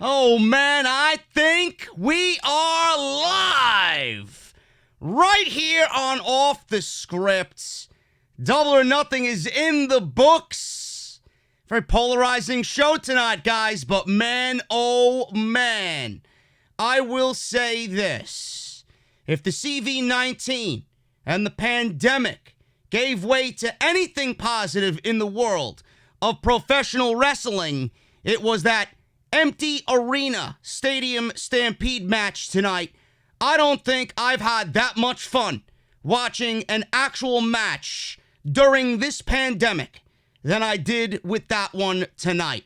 Oh man, I think we are live right here on Off the Script. Double or Nothing is in the books. Very polarizing show tonight, guys, but man, oh man, I will say this. If the CV-19 and the pandemic gave way to anything positive in the world of professional wrestling, it was that empty arena Stadium Stampede match tonight. I don't think I've had that much fun watching an actual match during this pandemic than I did with that one tonight.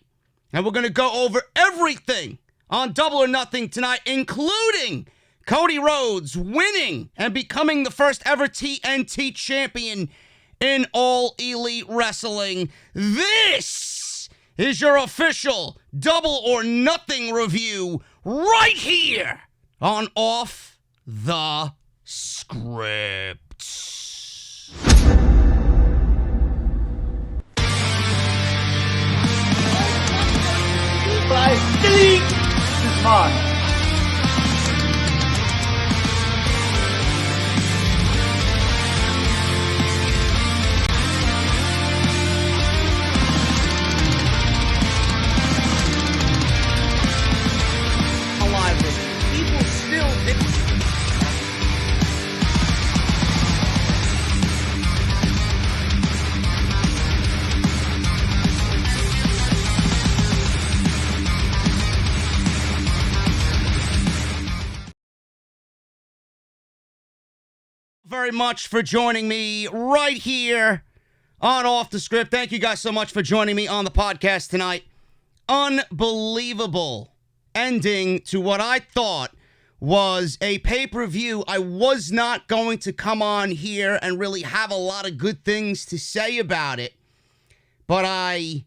And we're going to go over everything on Double or Nothing tonight, including Cody Rhodes winning and becoming the first ever TNT champion in All Elite Wrestling. This is your official Double or Nothing review right here on Off the Script. Delete this mod. Very much for joining me right here on Off the Script. Thank you guys so much for joining me on the podcast tonight. Unbelievable ending to what I thought was a pay-per-view. I was not going to come on here and really have a lot of good things to say about it, but I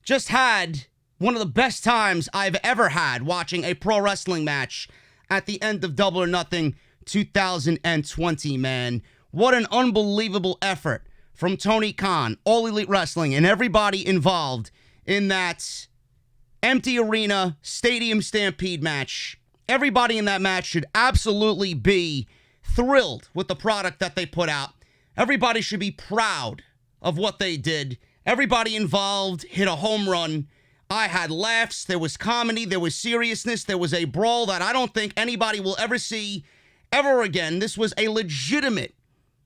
just had one of the best times I've ever had watching a pro wrestling match at the end of Double or Nothing 2020, man. What an unbelievable effort from Tony Khan, All Elite Wrestling, and everybody involved in that empty arena Stadium Stampede match. Everybody in that match should absolutely be thrilled with the product that they put out. Everybody should be proud of what they did. Everybody involved hit a home run. I had laughs, there was comedy, there was seriousness, there was a brawl that I don't think anybody will ever see ever again. This was a legitimate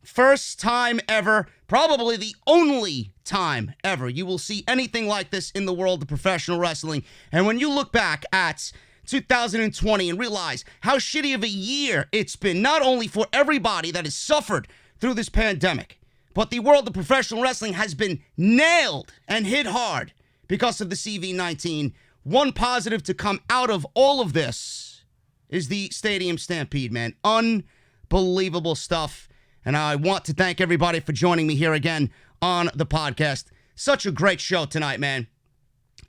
first time ever, probably the only time ever you will see anything like this in the world of professional wrestling. And when you look back at 2020 and realize how shitty of a year it's been, not only for everybody that has suffered through this pandemic, but the world of professional wrestling has been nailed and hit hard because of the CV-19. One positive to come out of all of this is the Stadium Stampede, man. Unbelievable stuff. And I want to thank everybody for joining me here again on the podcast. Such a great show tonight, man.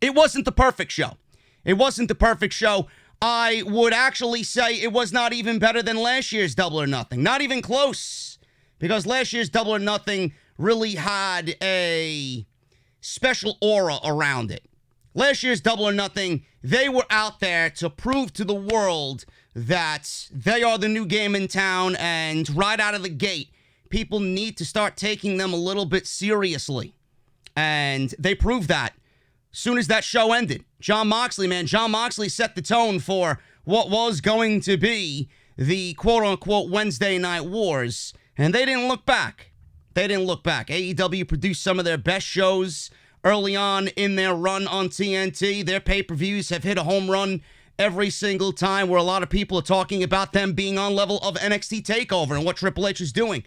It wasn't the perfect show. It wasn't the perfect show. I would actually say it was not even better than last year's Double or Nothing. Not even close. Because last year's Double or Nothing really had a special aura around it. Last year's Double or Nothing, they were out there to prove to the world that they are the new game in town, and right out of the gate, people need to start taking them a little bit seriously. And they proved that soon as that show ended. Jon Moxley, man, Jon Moxley set the tone for what was going to be the quote-unquote Wednesday Night Wars, and they didn't look back. They didn't look back. AEW produced some of their best shows early on in their run on TNT. Their pay-per-views have hit a home run every single time, where a lot of people are talking about them being on level of NXT TakeOver and what Triple H is doing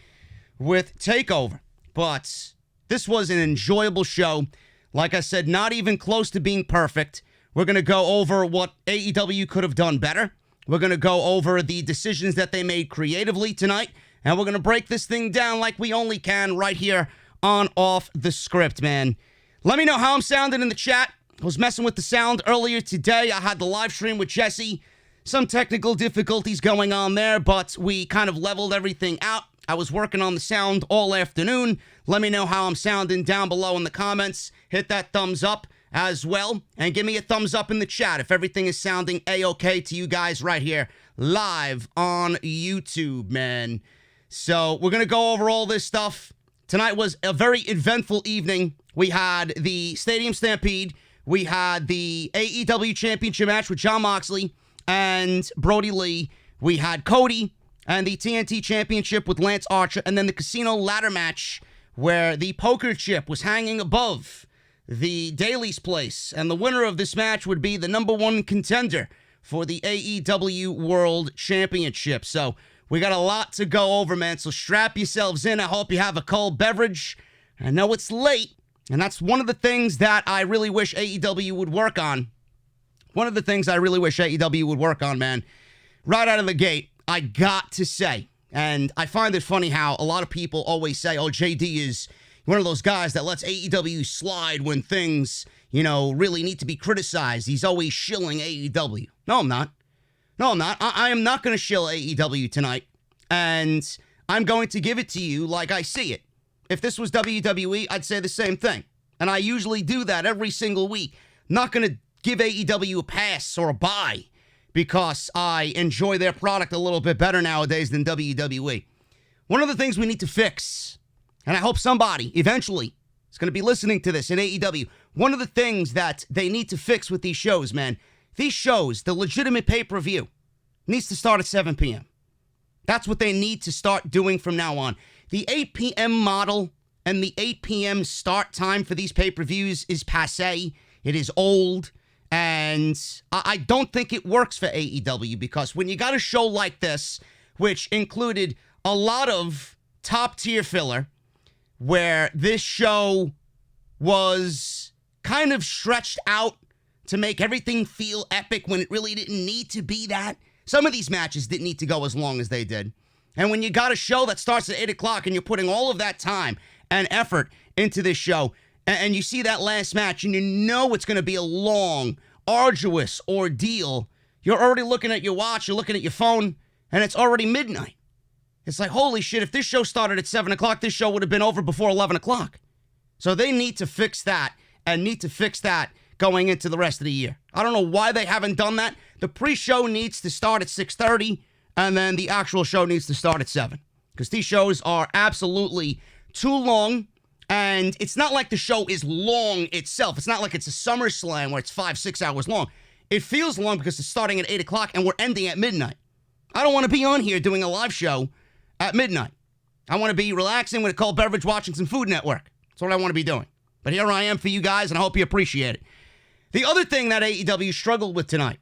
with TakeOver. But this was an enjoyable show. Like I said, not even close to being perfect. We're going to go over what AEW could have done better. We're going to go over the decisions that they made creatively tonight. And we're going to break this thing down like we only can right here on Off the Script, man. Let me know how I'm sounding in the chat. I was messing with the sound earlier today. I had the live stream with Jesse. Some technical difficulties going on there, but we kind of leveled everything out. I was working on the sound all afternoon. Let me know how I'm sounding down below in the comments. Hit that thumbs up as well. And give me a thumbs up in the chat if everything is sounding A-okay to you guys right here live on YouTube, man. So we're going to go over all this stuff. Tonight was a very eventful evening. We had the Stadium Stampede. We had the AEW Championship match with Jon Moxley and Brodie Lee. We had Cody and the TNT Championship with Lance Archer. And then the Casino Ladder match where the poker chip was hanging above the Daily's place. And the winner of this match would be the #1 contender for the AEW World Championship. So we got a lot to go over, man, so strap yourselves in. I hope you have a cold beverage. I know it's late, and that's one of the things that I really wish AEW would work on. One of the things I really wish AEW would work on, man. Right out of the gate, I got to say, and I find it funny how a lot of people always say, oh, JD is one of those guys that lets AEW slide when things, really need to be criticized. He's always shilling AEW. No, I'm not. I am not going to shill AEW tonight, and I'm going to give it to you like I see it. If this was WWE, I'd say the same thing, and I usually do that every single week. Not going to give AEW a pass or a bye because I enjoy their product a little bit better nowadays than WWE. One of the things we need to fix, and I hope somebody eventually is going to be listening to this in AEW, one of the things that they need to fix with these shows, man, these shows, the legitimate pay-per-view, needs to start at 7 p.m. That's what they need to start doing from now on. The 8 p.m. model and the 8 p.m. start time for these pay-per-views is passé. It is old, and I don't think it works for AEW because when you got a show like this, which included a lot of top-tier filler, where this show was kind of stretched out to make everything feel epic when it really didn't need to be that. Some of these matches didn't need to go as long as they did. And when you got a show that starts at 8 o'clock and you're putting all of that time and effort into this show, and you see that last match and you know it's going to be a long, arduous ordeal, you're already looking at your watch, you're looking at your phone, and it's already midnight. It's like, holy shit, if this show started at 7 o'clock, this show would have been over before 11 o'clock. So they need to fix that and need to fix that going into the rest of the year. I don't know why they haven't done that. The pre-show needs to start at 6:30, and then the actual show needs to start at 7. Because these shows are absolutely too long, and it's not like the show is long itself. It's not like it's a SummerSlam where it's 5-6 hours long. It feels long because it's starting at 8 o'clock, and we're ending at midnight. I don't want to be on here doing a live show at midnight. I want to be relaxing with a cold beverage, watching some Food Network. That's what I want to be doing. But here I am for you guys, and I hope you appreciate it. The other thing that AEW struggled with tonight,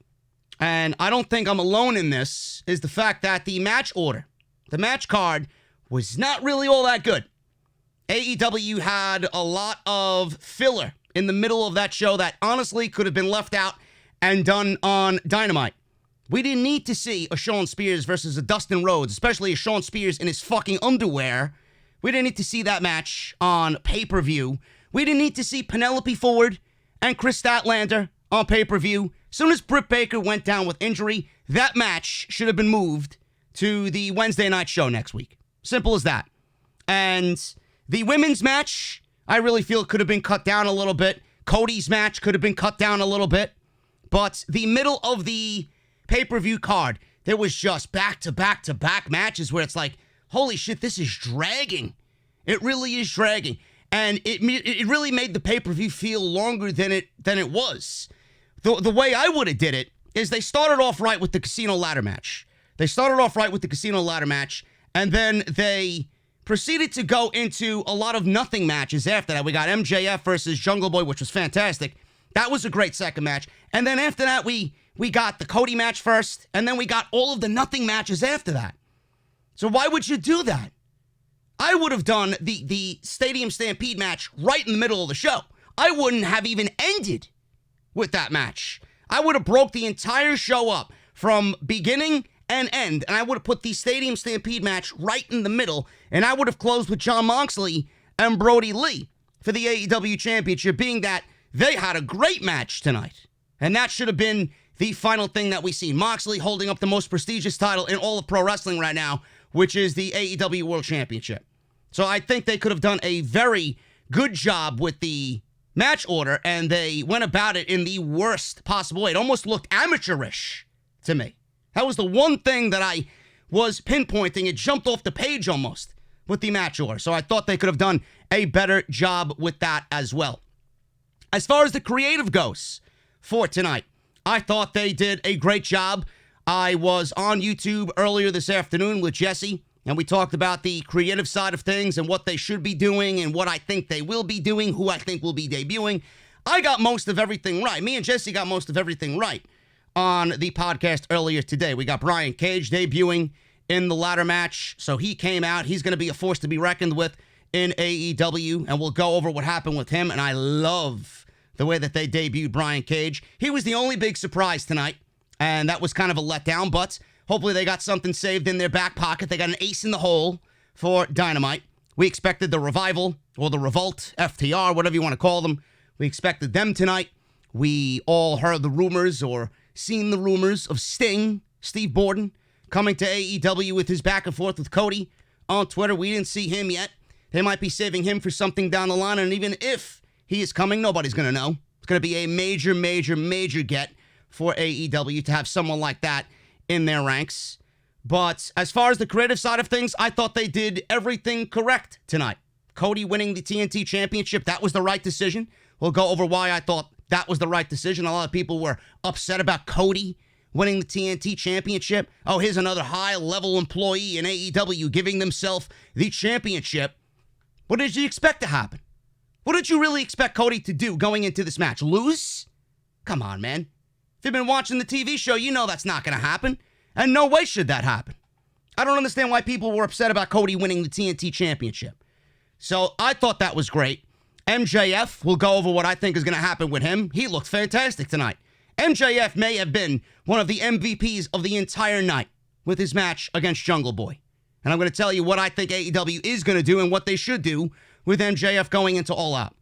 and I don't think I'm alone in this, is the fact that the match order, the match card, was not really all that good. AEW had a lot of filler in the middle of that show that honestly could have been left out and done on Dynamite. We didn't need to see a Shawn Spears versus a Dustin Rhodes, especially a Shawn Spears in his fucking underwear. We didn't need to see that match on pay-per-view. We didn't need to see Penelope Ford and Kris Statlander on pay-per-view. As soon as Britt Baker went down with injury, that match should have been moved to the Wednesday night show next week. Simple as that. And the women's match, I really feel could have been cut down a little bit. Cody's match could have been cut down a little bit. But the middle of the pay-per-view card, there was just back-to-back-to-back matches where it's like, holy shit, this is dragging. It really is dragging. And it really made the pay-per-view feel longer than it was. The way I would have did it is they started off right with the Casino Ladder match. And then they proceeded to go into a lot of nothing matches after that. We got MJF versus Jungle Boy, which was fantastic. That was a great second match. And then after that, we got the Cody match first, and then we got all of the nothing matches after that. So why would you do that? I would have done the Stadium Stampede match right in the middle of the show. I wouldn't have even ended with that match. I would have broke the entire show up from beginning and end, and I would have put the Stadium Stampede match right in the middle, and I would have closed with Jon Moxley and Brodie Lee for the AEW Championship, being that they had a great match tonight. And that should have been the final thing that we see. Moxley holding up the most prestigious title in all of pro wrestling right now, which is the AEW World Championship. So I think they could have done a very good job with the match order, and they went about it in the worst possible way. It almost looked amateurish to me. That was the one thing that I was pinpointing. It jumped off the page almost with the match order. So I thought they could have done a better job with that as well. As far as the creative goes for tonight, I thought they did a great job. I was on YouTube earlier this afternoon with Jesse, and we talked about the creative side of things and what they should be doing and what I think they will be doing, who I think will be debuting. I got most of everything right. Me and Jesse got most of everything right on the podcast earlier today. We got Brian Cage debuting in the ladder match, so he came out. He's going to be a force to be reckoned with in AEW, and we'll go over what happened with him, and I love the way that they debuted Brian Cage. He was the only big surprise tonight, and that was kind of a letdown, but hopefully they got something saved in their back pocket. They got an ace in the hole for Dynamite. We expected the Revival, or the Revolt, FTR, whatever you want to call them. We expected them tonight. We all heard the rumors, or seen the rumors, of Sting, Steve Borden, coming to AEW with his back and forth with Cody on Twitter. We didn't see him yet. They might be saving him for something down the line, and even if he is coming, nobody's going to know. It's going to be a major, major, major get for AEW to have someone like that in their ranks. But as far as the creative side of things, I thought they did everything correct tonight. Cody winning the TNT Championship, that was the right decision. We'll go over why I thought that was the right decision. A lot of people were upset about Cody winning the TNT Championship. Oh, here's another high-level employee in AEW giving themselves the championship. What did you expect to happen? What did you really expect Cody to do going into this match? Lose? Come on, man. If you've been watching the TV show, you know that's not going to happen. And no way should that happen. I don't understand why people were upset about Cody winning the TNT Championship. So I thought that was great. MJF, we'll go over what I think is going to happen with him. He looked fantastic tonight. MJF may have been one of the MVPs of the entire night with his match against Jungle Boy. And I'm going to tell you what I think AEW is going to do and what they should do with MJF going into All Out.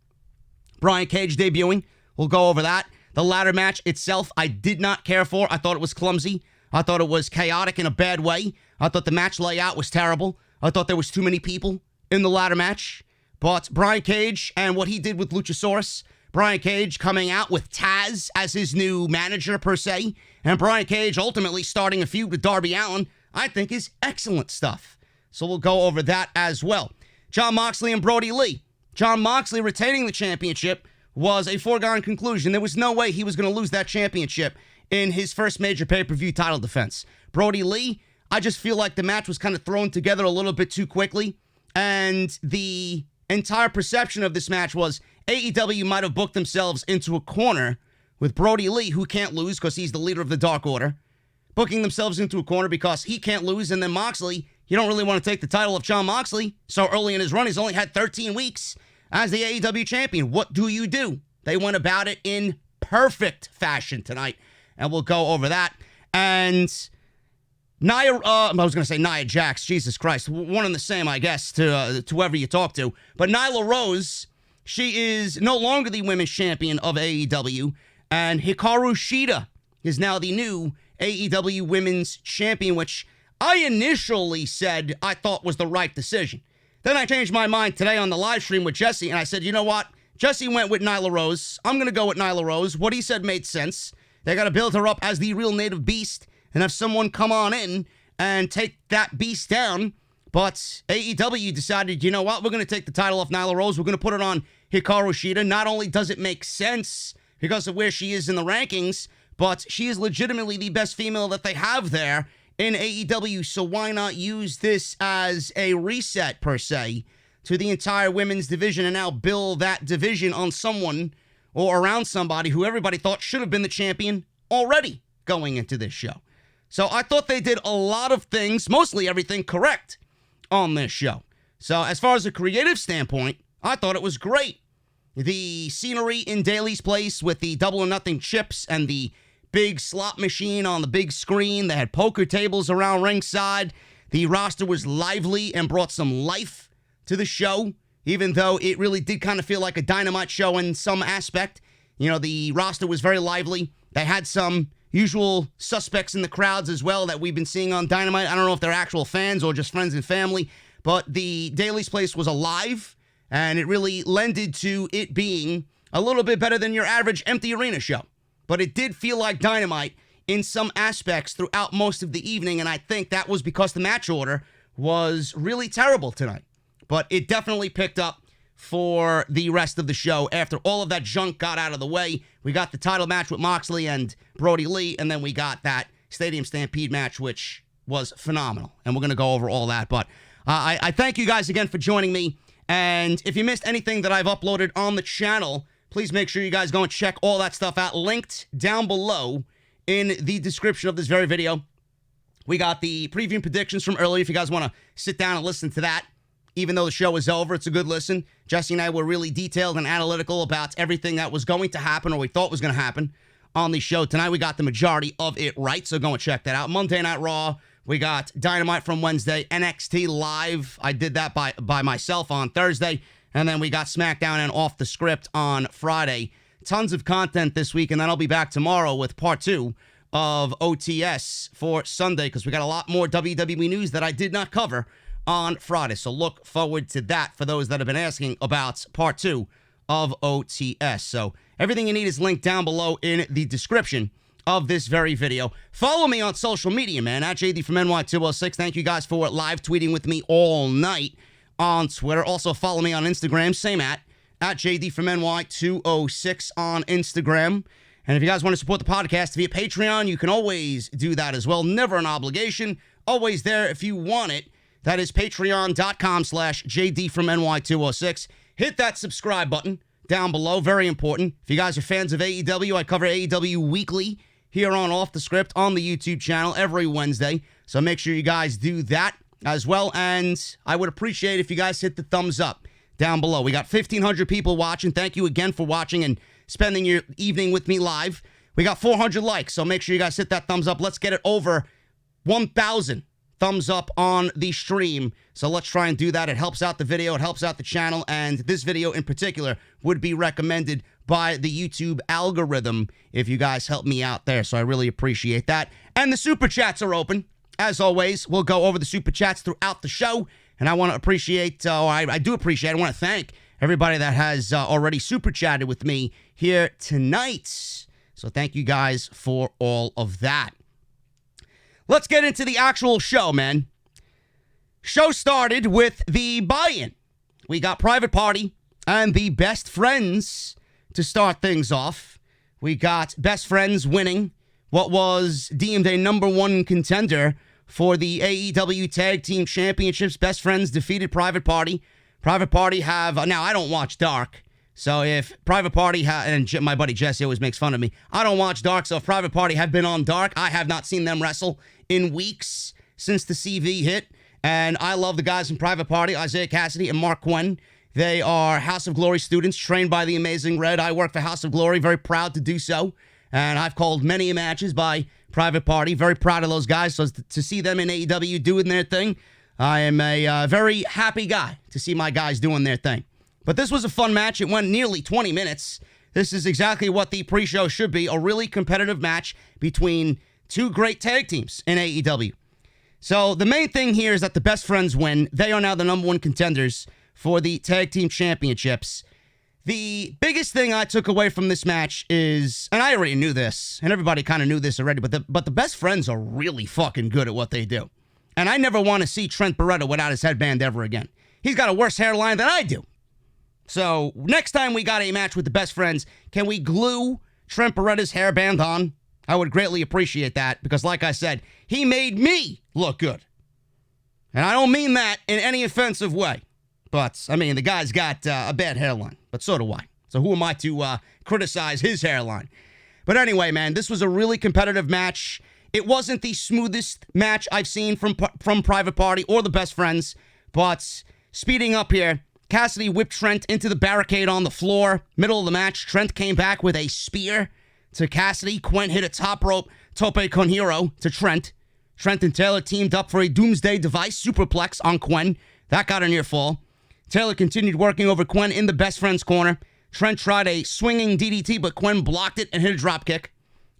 Brian Cage debuting. We'll go over that. The ladder match itself, I did not care for. I thought it was clumsy. I thought it was chaotic in a bad way. I thought the match layout was terrible. I thought there was too many people in the ladder match. But Brian Cage and what he did with Luchasarus, Brian Cage coming out with Taz as his new manager, per se, and Brian Cage ultimately starting a feud with Darby Allin, I think is excellent stuff. So we'll go over that as well. Jon Moxley and Brodie Lee. Jon Moxley retaining the championship was a foregone conclusion. There was no way he was going to lose that championship in his first major pay-per-view title defense. Brodie Lee, I just feel like the match was kind of thrown together a little bit too quickly, and the entire perception of this match was AEW might have booked themselves into a corner with Brodie Lee, who can't lose because he's the leader of the Dark Order, booking themselves into a corner because he can't lose, and then Moxley, you don't really want to take the title of Jon Moxley so early in his run. He's only had 13 weeks as the AEW champion. What do? They went about it in perfect fashion tonight, and we'll go over that. And Nia Jax, Jesus Christ, one and the same, I guess, to whoever you talk to. But Nyla Rose, she is no longer the women's champion of AEW, and Hikaru Shida is now the new AEW women's champion, which I initially said I thought was the right decision. Then I changed my mind today on the live stream with Jesse, and I said, you know what? Jesse went with Nyla Rose. I'm going to go with Nyla Rose. What he said made sense. They got to build her up as the real native beast and have someone come on in and take that beast down. But AEW decided, you know what? We're going to take the title off Nyla Rose. We're going to put it on Hikaru Shida. Not only does it make sense because of where she is in the rankings, but she is legitimately the best female that they have there in AEW, so why not use this as a reset, per se, to the entire women's division and now build that division on someone or around somebody who everybody thought should have been the champion already going into this show. So I thought they did a lot of things, mostly everything correct on this show. So as far as a creative standpoint, I thought it was great. The scenery in Daly's place with the Double or Nothing chips and the big slot machine on the big screen. They had poker tables around ringside. The roster was lively and brought some life to the show, even though it really did kind of feel like a Dynamite show in some aspect. You know, the roster was very lively. They had some usual suspects in the crowds as well that we've been seeing on Dynamite. I don't know if they're actual fans or just friends and family, but the Daly's place was alive, and it really lended to it being a little bit better than your average empty arena show. But it did feel like Dynamite in some aspects throughout most of the evening, and I think that was because the match order was really terrible tonight. But it definitely picked up for the rest of the show. After all of that junk got out of the way, we got the title match with Moxley and Brodie Lee, and then we got that Stadium Stampede match, which was phenomenal. And we're going to go over all that. But I thank you guys again for joining me. And if you missed anything that I've uploaded on the channel, please make sure you guys go and check all that stuff out. Linked down below in the description of this very video. We got the preview and predictions from earlier if you guys want to sit down and listen to that. Even though the show is over, it's a good listen. Jesse and I were really detailed and analytical about everything that was going to happen or we thought was going to happen on the show. Tonight we got the majority of it right, so go and check that out. Monday Night Raw, we got Dynamite from Wednesday, NXT Live. I did that by myself on Thursday. And then we got SmackDown and Off the Script on Friday. Tons of content this week, and then I'll be back tomorrow with part 2 of OTS for Sunday because we got a lot more WWE news that I did not cover on Friday. So look forward to that for those that have been asking about part 2 of OTS. So everything you need is linked down below in the description of this very video. Follow me on social media, man, at JD from NY206. Thank you guys for live tweeting with me all night on Twitter. Also follow me on Instagram, same at JD from NY206 on Instagram. And if you guys want to support the podcast via Patreon, you can always do that as well. Never an obligation. Always there if you want it. That is patreon.com/JD from NY206. Hit that subscribe button down below. Very important. If you guys are fans of AEW, I cover AEW weekly here on Off the Script on the YouTube channel every Wednesday. So make sure you guys do that as well. And I would appreciate if you guys hit the thumbs up down below. We got 1,500 people watching. Thank you again for watching and spending your evening with me live. We got 400 likes, so make sure you guys hit that thumbs up. Let's get it over 1,000 thumbs up on the stream. So let's try and do that. It helps out the video. It helps out the channel. And this video in particular would be recommended by the YouTube algorithm if you guys help me out there. So I really appreciate that. And the Super Chats are open. As always, we'll go over the Super Chats throughout the show. And I want to appreciate, I do appreciate, I want to thank everybody that has already Super Chatted with me here tonight. So thank you guys for all of that. Let's get into the actual show, man. Show started with the buy-in. We got Private Party and the Best Friends to start things off. We got Best Friends winning what was deemed a #1 contender for the AEW Tag Team Championships. Best Friends defeated Private Party. Private Party have... now, I don't watch Dark. So if Private Party... and my buddy Jesse always makes fun of me. I don't watch Dark, so if Private Party have been on Dark, I have not seen them wrestle in weeks since the CV hit. And I love the guys in Private Party, Isaiah Cassidy and Mark Quinn. They are House of Glory students trained by the Amazing Red. I work for House of Glory, very proud to do so. And I've called many matches by Private Party. Very proud of those guys. So to see them in AEW doing their thing, I am a very happy guy to see my guys doing their thing. But this was a fun match. It went nearly 20 minutes. This is exactly what the pre-show should be, a really competitive match between two great tag teams in AEW. So the main thing here is that the Best Friends win. They are now the #1 contenders for the Tag Team Championships. The biggest thing I took away from this match is, and I already knew this, and everybody kind of knew this already, but the Best Friends are really fucking good at what they do. And I never want to see Trent Barretta without his headband ever again. He's got a worse hairline than I do. So next time we got a match with the Best Friends, can we glue Trent Barretta's hairband on? I would greatly appreciate that because, like I said, he made me look good. And I don't mean that in any offensive way. But, I mean, the guy's got a bad hairline, but so do I. So who am I to criticize his hairline? But anyway, man, this was a really competitive match. It wasn't the smoothest match I've seen from Private Party or the Best Friends, but speeding up here, Cassidy whipped Trent into the barricade on the floor. Middle of the match, Trent came back with a spear to Cassidy. Quinn hit a top rope tope con hero to Trent. Trent and Taylor teamed up for a Doomsday Device superplex on Quinn. That got a near fall. Taylor continued working over Quinn in the Best Friends corner. Trent tried a swinging DDT, but Quinn blocked it and hit a dropkick.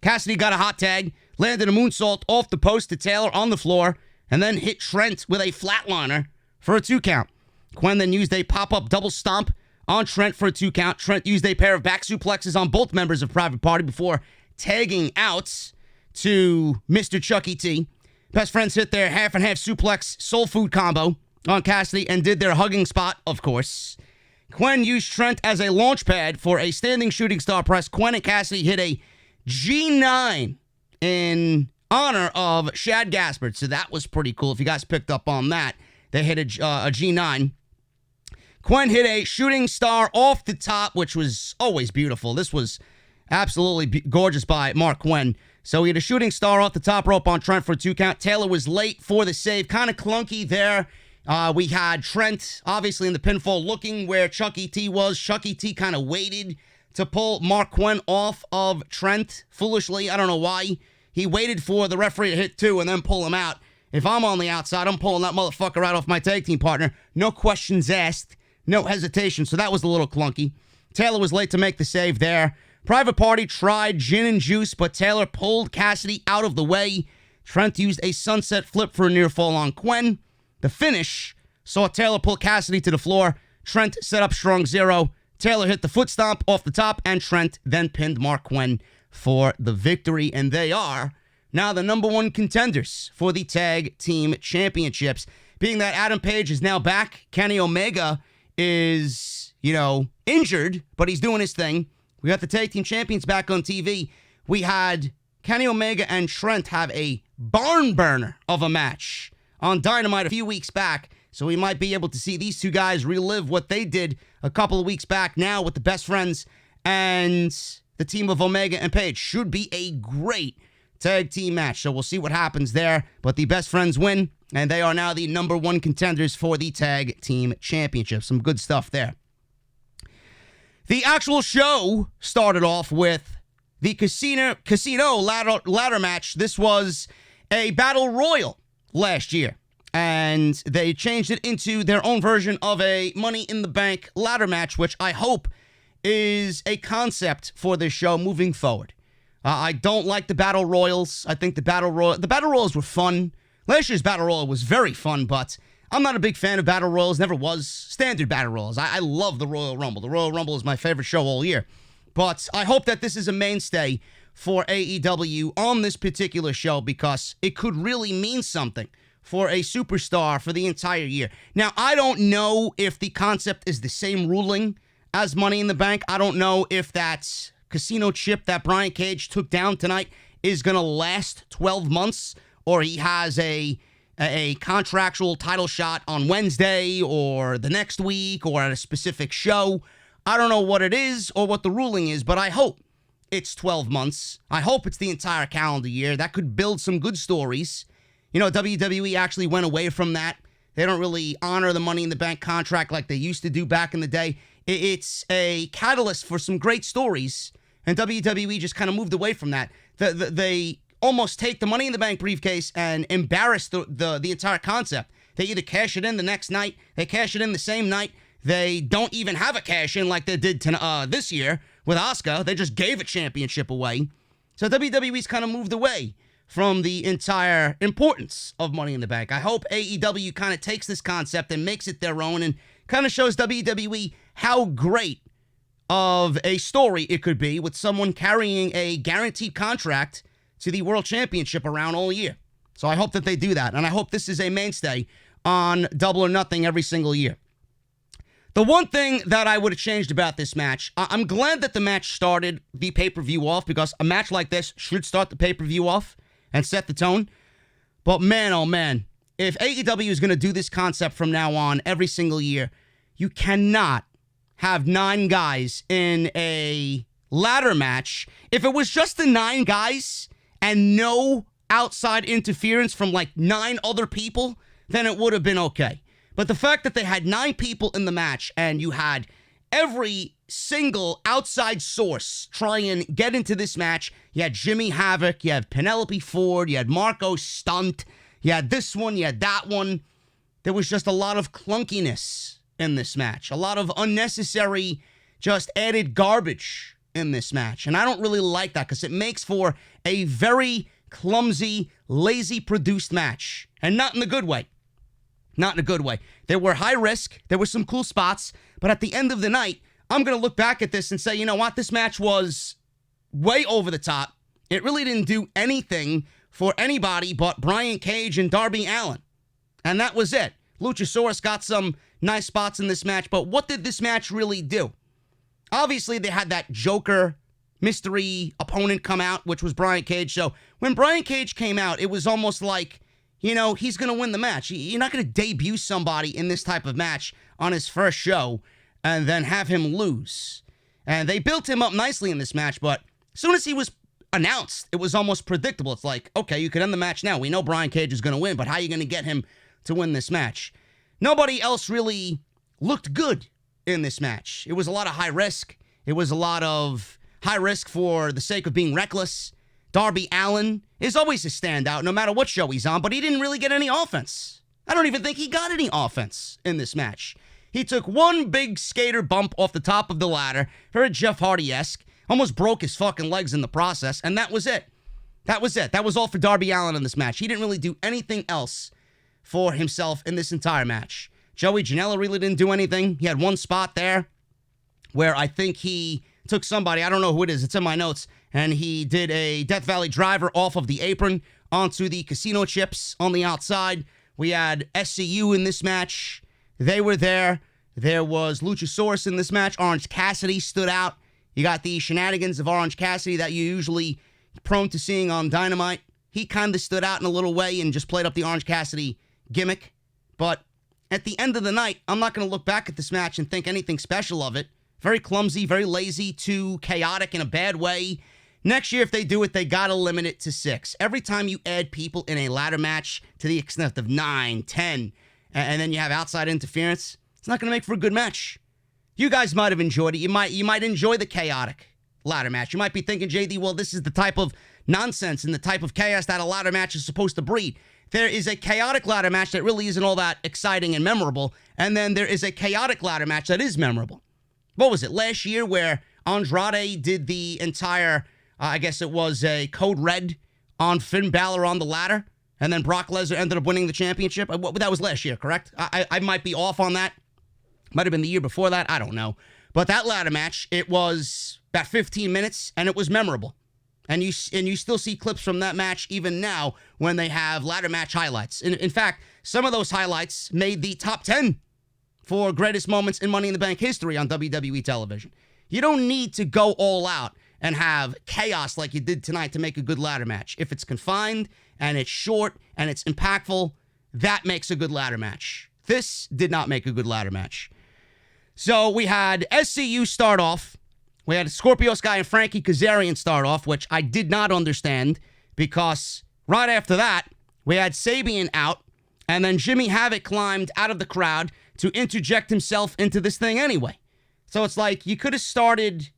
Cassidy got a hot tag, landed a moonsault off the post to Taylor on the floor, and then hit Trent with a flatliner for a 2 count. Quinn then used a pop-up double stomp on Trent for a 2 count. Trent used a pair of back suplexes on both members of Private Party before tagging out to Mr. Chucky T. Best Friends hit their half and half suplex soul food combo on Cassidy and did their hugging spot, of course. Quen used Trent as a launch pad for a standing shooting star press. Quen and Cassidy hit a G9 in honor of Shad Gaspard, so that was pretty cool. If you guys picked up on that, they hit a G9. Quen hit a shooting star off the top, which was always beautiful. This was absolutely gorgeous by Mark Quen. So he had a shooting star off the top rope on Trent for a 2 count. Taylor was late for the save. Kind of clunky there. We had Trent, obviously, in the pinfall looking where Chucky T was. Chucky T kind of waited to pull Mark Quen off of Trent. Foolishly, I don't know why. He waited for the referee to hit 2 and then pull him out. If I'm on the outside, I'm pulling that motherfucker right off my tag team partner. No questions asked. No hesitation. So that was a little clunky. Taylor was late to make the save there. Private Party tried gin and juice, but Taylor pulled Cassidy out of the way. Trent used a sunset flip for a near fall on Quen. The finish saw Taylor pull Cassidy to the floor. Trent set up strong 0. Taylor hit the foot stomp off the top, and Trent then pinned Mark Quen for the victory. And they are now the number 1 contenders for the Tag Team Championships. Being that Adam Page is now back, Kenny Omega is, injured, but he's doing his thing. We got the Tag Team Champions back on TV. We had Kenny Omega and Trent have a barn burner of a match on Dynamite a few weeks back, so we might be able to see these 2 guys relive what they did a couple of weeks back now with the Best Friends and the team of Omega and Page. Should be a great tag team match, so we'll see what happens there, but the Best Friends win, and they are now the number 1 contenders for the Tag Team Championship. Some good stuff there. The actual show started off with the casino ladder match. This was a battle royal last year, and they changed it into their own version of a Money in the Bank ladder match, which I hope is a concept for this show moving forward. I don't like the battle royals. I think the battle royals were fun. Last year's battle royal was very fun, but I'm not a big fan of battle royals. Never was. Standard battle royals. I love the Royal Rumble. The Royal Rumble is my favorite show all year. But I hope that this is a mainstay for AEW on this particular show, because it could really mean something for a superstar for the entire year. Now, I don't know if the concept is the same ruling as Money in the Bank. I don't know if that casino chip that Brian Cage took down tonight is going to last 12 months, or he has a contractual title shot on Wednesday or the next week or at a specific show. I don't know what it is or what the ruling is, but I hope it's 12 months. I hope it's the entire calendar year. That could build some good stories. WWE actually went away from that. They don't really honor the Money in the Bank contract like they used to do back in the day. It's a catalyst for some great stories, and WWE just kind of moved away from that. They almost take the Money in the Bank briefcase and embarrass the entire concept. They either cash it in the next night, they cash it in the same night, they don't even have a cash in like they did this year with Asuka. They just gave a championship away. So WWE's kind of moved away from the entire importance of Money in the Bank. I hope AEW kind of takes this concept and makes it their own and kind of shows WWE how great of a story it could be with someone carrying a guaranteed contract to the World Championship around all year. So I hope that they do that, and I hope this is a mainstay on Double or Nothing every single year. The one thing that I would have changed about this match, I'm glad that the match started the pay-per-view off, because a match like this should start the pay-per-view off and set the tone. But man, oh man, if AEW is going to do this concept from now on every single year, you cannot have 9 guys in a ladder match. If it was just the 9 guys and no outside interference from like 9 other people, then it would have been okay. But the fact that they had 9 people in the match and you had every single outside source try and get into this match. You had Jimmy Havoc, you had Penelope Ford, you had Marco Stunt, you had this one, you had that one. There was just a lot of clunkiness in this match. A lot of unnecessary, just added garbage in this match. And I don't really like that, because it makes for a very clumsy, lazy produced match. And not in the good way. Not in a good way. There were high risk. There were some cool spots. But at the end of the night, I'm going to look back at this and say, you know what? This match was way over the top. It really didn't do anything for anybody but Brian Cage and Darby Allin. And that was it. Luchasarus got some nice spots in this match, but what did this match really do? Obviously, they had that Joker mystery opponent come out, which was Brian Cage. So when Brian Cage came out, it was almost like, you know, he's going to win the match. You're not going to debut somebody in this type of match on his first show and then have him lose. And they built him up nicely in this match, but as soon as he was announced, it was almost predictable. It's like, okay, you could end the match now. We know Brian Cage is going to win, but how are you going to get him to win this match? Nobody else really looked good in this match. It was a lot of high risk. It was a lot of high risk for the sake of being reckless. Darby Allin is always a standout no matter what show he's on, but he didn't really get any offense. I don't even think he got any offense in this match. He took one big skater bump off the top of the ladder, very Jeff Hardy-esque, almost broke his fucking legs in the process, and that was it. That was it. That was all for Darby Allin in this match. He didn't really do anything else for himself in this entire match. Joey Janella really didn't do anything. He had one spot there where I think he took somebody, I don't know who it is, it's in my notes, and he did a Death Valley driver off of the apron onto the casino chips on the outside. We had SCU in this match. They were there. There was Luchasaurus in this match. Orange Cassidy stood out. You got the shenanigans of Orange Cassidy that you're usually prone to seeing on Dynamite. He kind of stood out in a little way and just played up the Orange Cassidy gimmick. But at the end of the night, I'm not going to look back at this match and think anything special of it. Very clumsy, very lazy, too chaotic in a bad way. Next year, if they do it, they got to limit it to 6. Every time you add people in a ladder match to the extent of 9, 10, and then you have outside interference, it's not going to make for a good match. You guys might have enjoyed it. You might enjoy the chaotic ladder match. You might be thinking, JD, well, this is the type of nonsense and the type of chaos that a ladder match is supposed to breed. There is a chaotic ladder match that really isn't all that exciting and memorable, and then there is a chaotic ladder match that is memorable. What was it, last year where Andrade did the entire, I guess it was a Code Red on Finn Balor on the ladder, and then Brock Lesnar ended up winning the championship? That was last year, correct? I might be off on that. Might have been the year before that. I don't know. But that ladder match, it was about 15 minutes, and it was memorable. And you still see clips from that match even now when they have ladder match highlights. In fact, some of those highlights made the top 10 for greatest moments in Money in the Bank history on WWE television. You don't need to go all out and have chaos like you did tonight to make a good ladder match. If it's confined and it's short and it's impactful, that makes a good ladder match. This did not make a good ladder match. So we had SCU start off. We had Scorpio Sky and Frankie Kazarian start off, which I did not understand because right after that, we had Sabian out, and then Jimmy Havoc climbed out of the crowd to interject himself into this thing anyway. So it's like you could have started,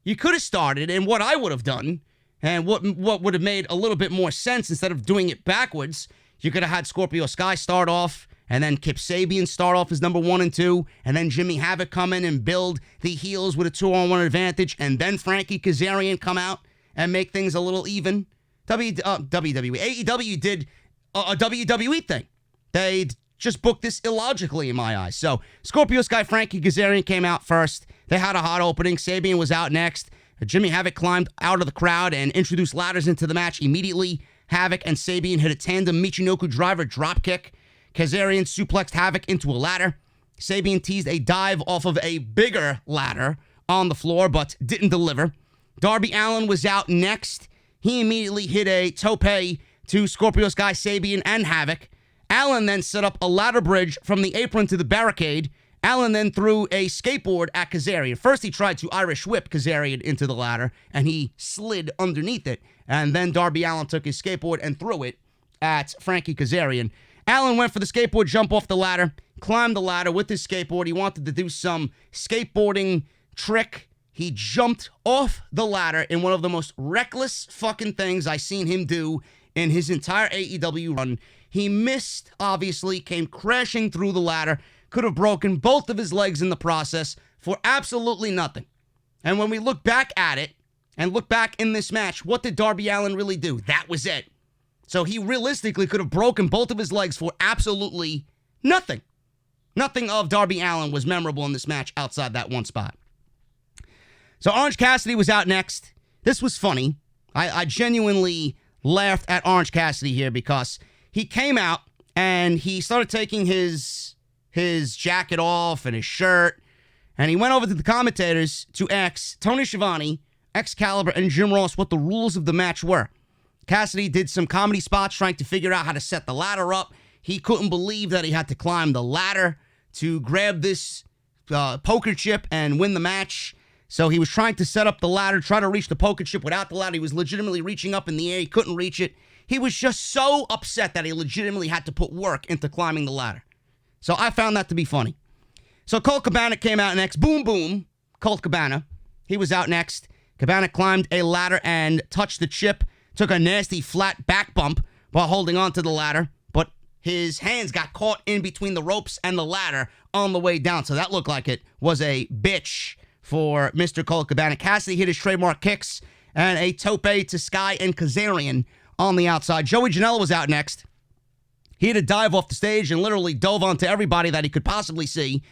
and what I would have done, and what would have made a little bit more sense instead of doing it backwards, you could have had Scorpio Sky start off, and then Kip Sabian start off as number 1 and 2, and then Jimmy Havoc come in and build the heels with a 2-on-1 advantage, and then Frankie Kazarian come out and make things a little even. AEW did a WWE thing. They just booked this illogically in my eyes. So Scorpio Sky, Frankie Kazarian came out first. They had a hot opening. Sabian was out next. Jimmy Havoc climbed out of the crowd and introduced ladders into the match immediately. Havoc and Sabian hit a tandem Michinoku driver dropkick. Kazarian suplexed Havoc into a ladder. Sabian teased a dive off of a bigger ladder on the floor, but didn't deliver. Darby Allin was out next. He immediately hit a tope to Scorpio Sky, Sabian, and Havoc. Allin then set up a ladder bridge from the apron to the barricade. Allin then threw a skateboard at Kazarian. First, he tried to Irish whip Kazarian into the ladder, and he slid underneath it. And then Darby Allin took his skateboard and threw it at Frankie Kazarian. Allin went for the skateboard jump off the ladder, climbed the ladder with his skateboard. He wanted to do some skateboarding trick. He jumped off the ladder in one of the most reckless fucking things I've seen him do in his entire AEW run. He missed, obviously, came crashing through the ladder, could have broken both of his legs in the process for absolutely nothing. And when we look back at it, and look back in this match, what did Darby Allin really do? That was it. So he realistically could have broken both of his legs for absolutely Nothing. Nothing of Darby Allin was memorable in this match outside that one spot. So Orange Cassidy was out next. This was funny. I genuinely laughed at Orange Cassidy here because he came out and he started taking his jacket off and his shirt, and he went over to the commentators to ask Tony Schiavone, Excalibur, and Jim Ross what the rules of the match were. Cassidy did some comedy spots trying to figure out how to set the ladder up. He couldn't believe that he had to climb the ladder to grab this poker chip and win the match. So he was trying to set up the ladder, try to reach the poker chip without the ladder. He was legitimately reaching up in the air. He couldn't reach it. He was just so upset that he legitimately had to put work into climbing the ladder. So I found that to be funny. So Colt Cabana came out next. Boom, boom. Colt Cabana. He was out next. Cabana climbed a ladder and touched the chip. Took a nasty flat back bump while holding onto the ladder. But his hands got caught in between the ropes and the ladder on the way down. So that looked like it was a bitch for Mr. Colt Cabana. Cassidy hit his trademark kicks and a tope to Sky and Kazarian on the outside. Joey Janella was out next. He had a dive off the stage and literally dove onto everybody that he could possibly see.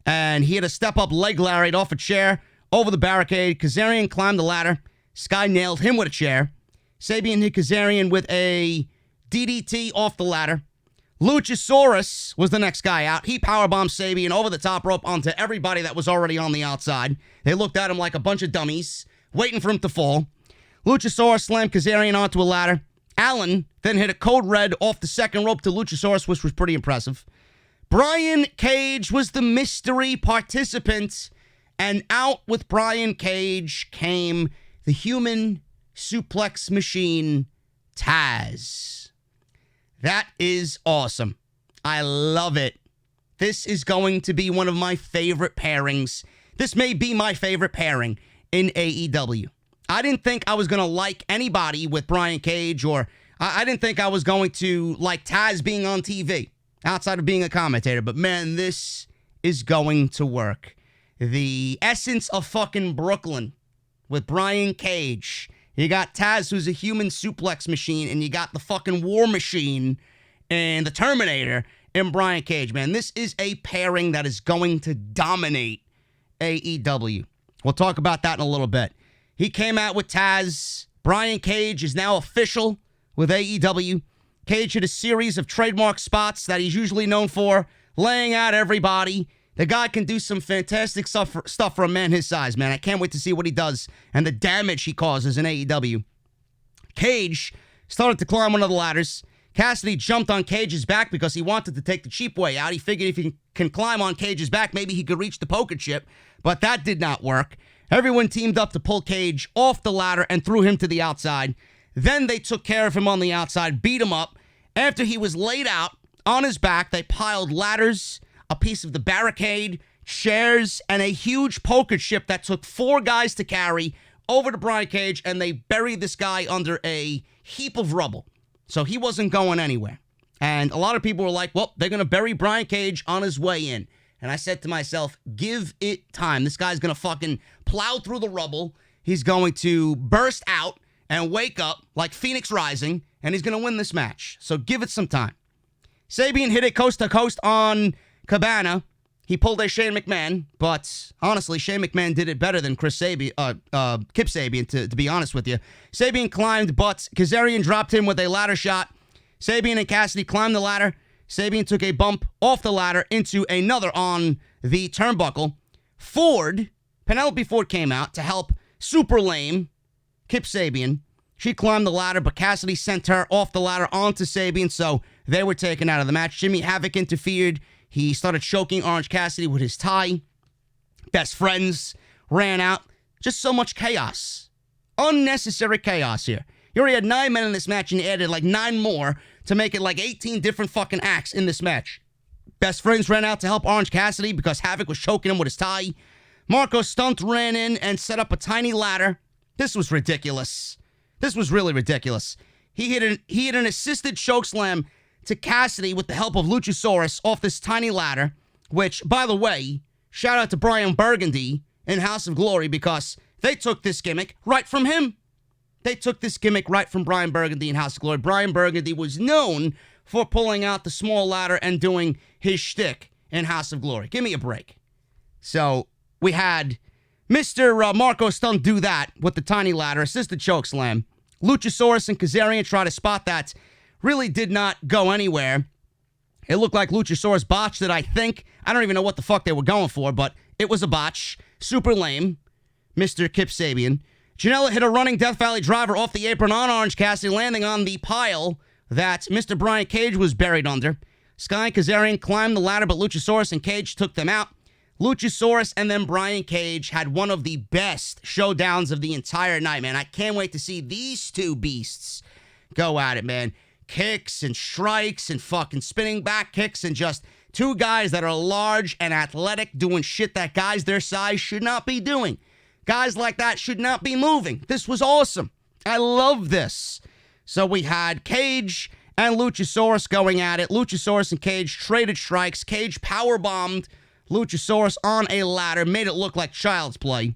And he had a step-up leg lariat off a chair over the barricade. Kazarian climbed the ladder. Sky nailed him with a chair. Sabian hit Kazarian with a DDT off the ladder. Luchasarus was the next guy out. He powerbombed Sabian over the top rope onto everybody that was already on the outside. They looked at him like a bunch of dummies, waiting for him to fall. Luchasaurus slammed Kazarian onto a ladder. Allin then hit a code red off the second rope to Luchasaurus, which was pretty impressive. Brian Cage was the mystery participant, and out with Brian Cage came the human suplex machine, Taz. That is awesome. I love it. This is going to be one of my favorite pairings. This may be my favorite pairing in AEW. I didn't think I was going to like anybody with Brian Cage, or I didn't think I was going to like Taz being on TV outside of being a commentator. But man, this is going to work. The essence of fucking Brooklyn with Brian Cage. You got Taz, who's a human suplex machine, and you got the fucking War Machine and the Terminator in Brian Cage, man. This is a pairing that is going to dominate AEW. We'll talk about that in a little bit. He came out with Taz. Brian Cage is now official with AEW. Cage hit a series of trademark spots that he's usually known for, laying out everybody. The guy can do some fantastic stuff for a man his size, man. I can't wait to see what he does and the damage he causes in AEW. Cage started to climb one of the ladders. Cassidy jumped on Cage's back because he wanted to take the cheap way out. He figured if he can climb on Cage's back, maybe he could reach the poker chip, but that did not work. Everyone teamed up to pull Cage off the ladder and threw him to the outside. Then they took care of him on the outside, beat him up. After he was laid out on his back, they piled ladders, a piece of the barricade, chairs, and a huge poker chip that took 4 guys to carry over to Brian Cage, and they buried this guy under a heap of rubble. So he wasn't going anywhere. And a lot of people were like, well, they're going to bury Brian Cage on his way in. And I said to myself, give it time. This guy's going to fucking plow through the rubble. He's going to burst out and wake up like Phoenix Rising, and he's going to win this match. So give it some time. Sabian hit it coast to coast on Cabana. He pulled a Shane McMahon, but honestly, Shane McMahon did it better than Kip Sabian, to be honest with you. Sabian climbed, but Kazarian dropped him with a ladder shot. Sabian and Cassidy climbed the ladder. Sabian took a bump off the ladder into another on the turnbuckle. Penelope Ford came out to help super lame Kip Sabian. She climbed the ladder, but Cassidy sent her off the ladder onto Sabian, so they were taken out of the match. Jimmy Havoc interfered. He started choking Orange Cassidy with his tie. Best friends ran out. Just so much chaos. Unnecessary chaos here. You already had 9 men in this match, and you added like 9 more to make it like 18 different fucking acts in this match. Best friends ran out to help Orange Cassidy because Havoc was choking him with his tie. Marco Stunt ran in and set up a tiny ladder. This was ridiculous. This was really ridiculous. He hit an assisted chokeslam to Cassidy with the help of Luchasaurus off this tiny ladder, which, by the way, shout out to Brian Burgundy in House of Glory because they took this gimmick right from him. They took this gimmick right from Brian Burgundy in House of Glory. Brian Burgundy was known for pulling out the small ladder and doing his shtick in House of Glory. Give me a break. So we had Mr. Marco Stunt do that with the tiny ladder, assisted chokeslam. Luchasarus and Kazarian try to spot that. Really did not go anywhere. It looked like Luchasaurus botched it, I think. I don't even know what the fuck they were going for, but it was a botch. Super lame. Mr. Kip Sabian. Janella hit a running Death Valley driver off the apron on Orange Cassidy, landing on the pile that Mr. Brian Cage was buried under. Sky and Kazarian climbed the ladder, but Luchasaurus and Cage took them out. Luchasaurus and then Brian Cage had one of the best showdowns of the entire night, man. I can't wait to see these two beasts go at it, man. Kicks and strikes and fucking spinning back kicks and just two guys that are large and athletic doing shit that guys their size should not be doing. Guys like that should not be moving. This was awesome. I love this. So we had Cage and Luchasaurus going at it. Luchasaurus and Cage traded strikes. Cage powerbombed Luchasaurus on a ladder, made it look like child's play.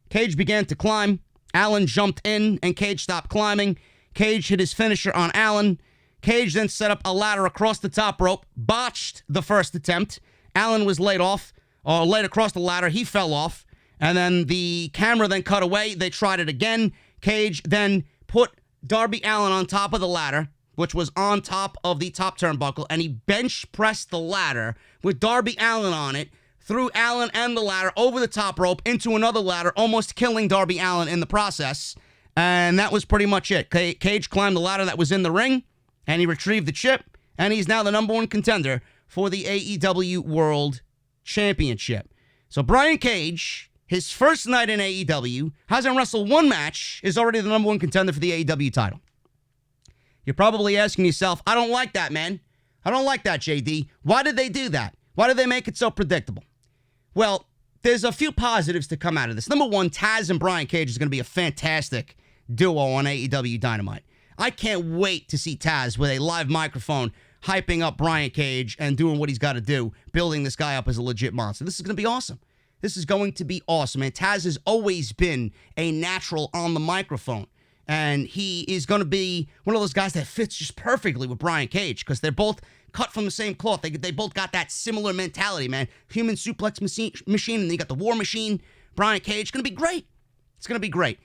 Cage began to climb. Allin jumped in and Cage stopped climbing. Cage hit his finisher on Allin. Cage then set up a ladder across the top rope, botched the first attempt. Allin was laid across the ladder. He fell off. And then the camera then cut away. They tried it again. Cage then put Darby Allin on top of the ladder, which was on top of the top turnbuckle, and he bench pressed the ladder with Darby Allin on it, threw Allin and the ladder over the top rope into another ladder, almost killing Darby Allin in the process. And that was pretty much it. Cage climbed the ladder that was in the ring, and he retrieved the chip, and he's now the number one contender for the AEW World Championship. So Brian Cage, his first night in AEW, hasn't wrestled one match, is already the number one contender for the AEW title. You're probably asking yourself, I don't like that, man. I don't like that, JD. Why did they do that? Why did they make it so predictable? Well, there's a few positives to come out of this. Number one, Taz and Brian Cage is going to be a fantastic duo on AEW Dynamite. I can't wait to see Taz with a live microphone hyping up Brian Cage and doing what he's got to do, building this guy up as a legit monster. This is going to be awesome. This is going to be awesome. And Taz has always been a natural on the microphone. And he is going to be one of those guys that fits just perfectly with Brian Cage because they're both cut from the same cloth. They both got that similar mentality, man. Human suplex machine, and then you got the war machine. Brian Cage. It's going to be great. It's going to be great.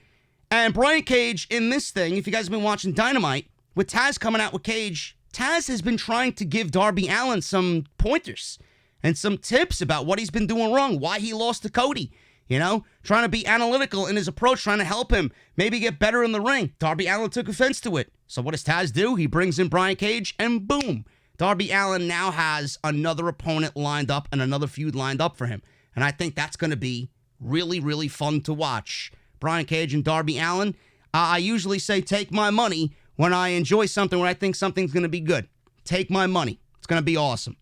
And Brian Cage in this thing, if you guys have been watching Dynamite, with Taz coming out with Cage, Taz has been trying to give Darby Allin some pointers and some tips about what he's been doing wrong, why he lost to Cody. You know, trying to be analytical in his approach, trying to help him maybe get better in the ring. Darby Allin took offense to it. So what does Taz do? He brings in Brian Cage, and boom. Darby Allin now has another opponent lined up and another feud lined up for him. And I think that's going to be really, really fun to watch. Brian Cage and Darby Allin. I usually say take my money when I enjoy something, when I think something's going to be good. Take my money. It's going to be awesome.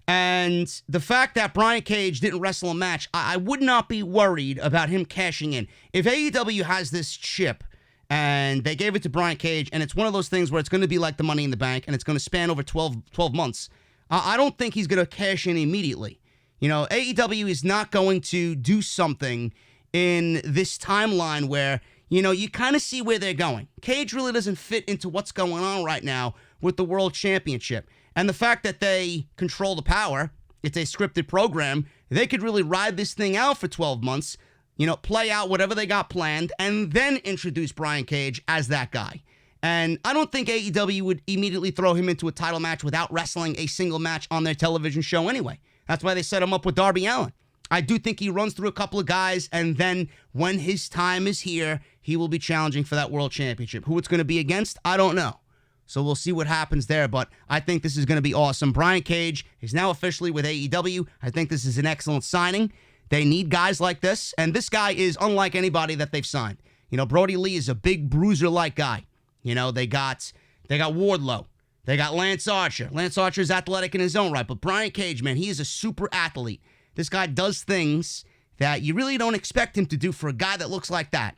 And the fact that Brian Cage didn't wrestle a match, I would not be worried about him cashing in. If AEW has this chip and they gave it to Brian Cage, and it's one of those things where it's going to be like the Money in the Bank and it's going to span over 12 months, I don't think he's going to cash in immediately. You know, AEW is not going to do something in this timeline where, you know, you kind of see where they're going. Cage really doesn't fit into what's going on right now with the World Championship. And the fact that they control the power, it's a scripted program, they could really ride this thing out for 12 months, you know, play out whatever they got planned, and then introduce Brian Cage as that guy. And I don't think AEW would immediately throw him into a title match without wrestling a single match on their television show anyway. That's why they set him up with Darby Allin. I do think he runs through a couple of guys, and then when his time is here, he will be challenging for that World Championship. Who it's going to be against, I don't know. So we'll see what happens there, but I think this is going to be awesome. Brian Cage is now officially with AEW. I think this is an excellent signing. They need guys like this, and this guy is unlike anybody that they've signed. You know, Brodie Lee is a big bruiser-like guy. You know, they got Wardlow. They got Lance Archer. Lance Archer is athletic in his own right, but Brian Cage, man, he is a super athlete. This guy does things that you really don't expect him to do for a guy that looks like that.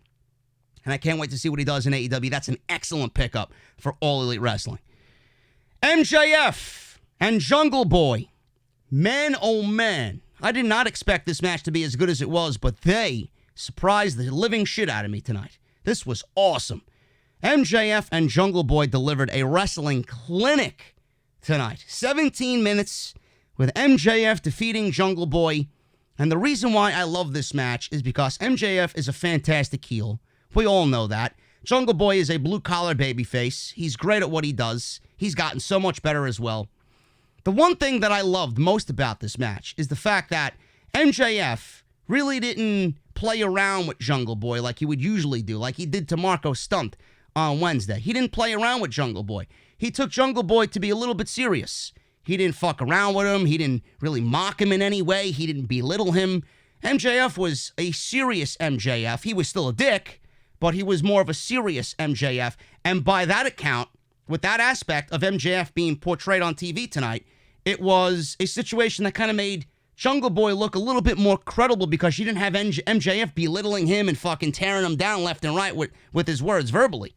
And I can't wait to see what he does in AEW. That's an excellent pickup for All Elite Wrestling. MJF and Jungle Boy. Man, oh man. I did not expect this match to be as good as it was, but they surprised the living shit out of me tonight. This was awesome. MJF and Jungle Boy delivered a wrestling clinic tonight. 17 minutes with MJF defeating Jungle Boy. And the reason why I love this match is because MJF is a fantastic heel. We all know that. Jungle Boy is a blue-collar babyface. He's great at what he does. He's gotten so much better as well. The one thing that I loved most about this match is the fact that MJF really didn't play around with Jungle Boy like he would usually do, like he did to Marco Stunt on Wednesday. He didn't play around with Jungle Boy. He took Jungle Boy to be a little bit serious. He didn't fuck around with him. He didn't really mock him in any way. He didn't belittle him. MJF was a serious MJF. He was still a dick, but he was more of a serious MJF. And by that account, with that aspect of MJF being portrayed on TV tonight, it was a situation that kind of made Jungle Boy look a little bit more credible because you didn't have MJF belittling him and fucking tearing him down left and right with his words verbally.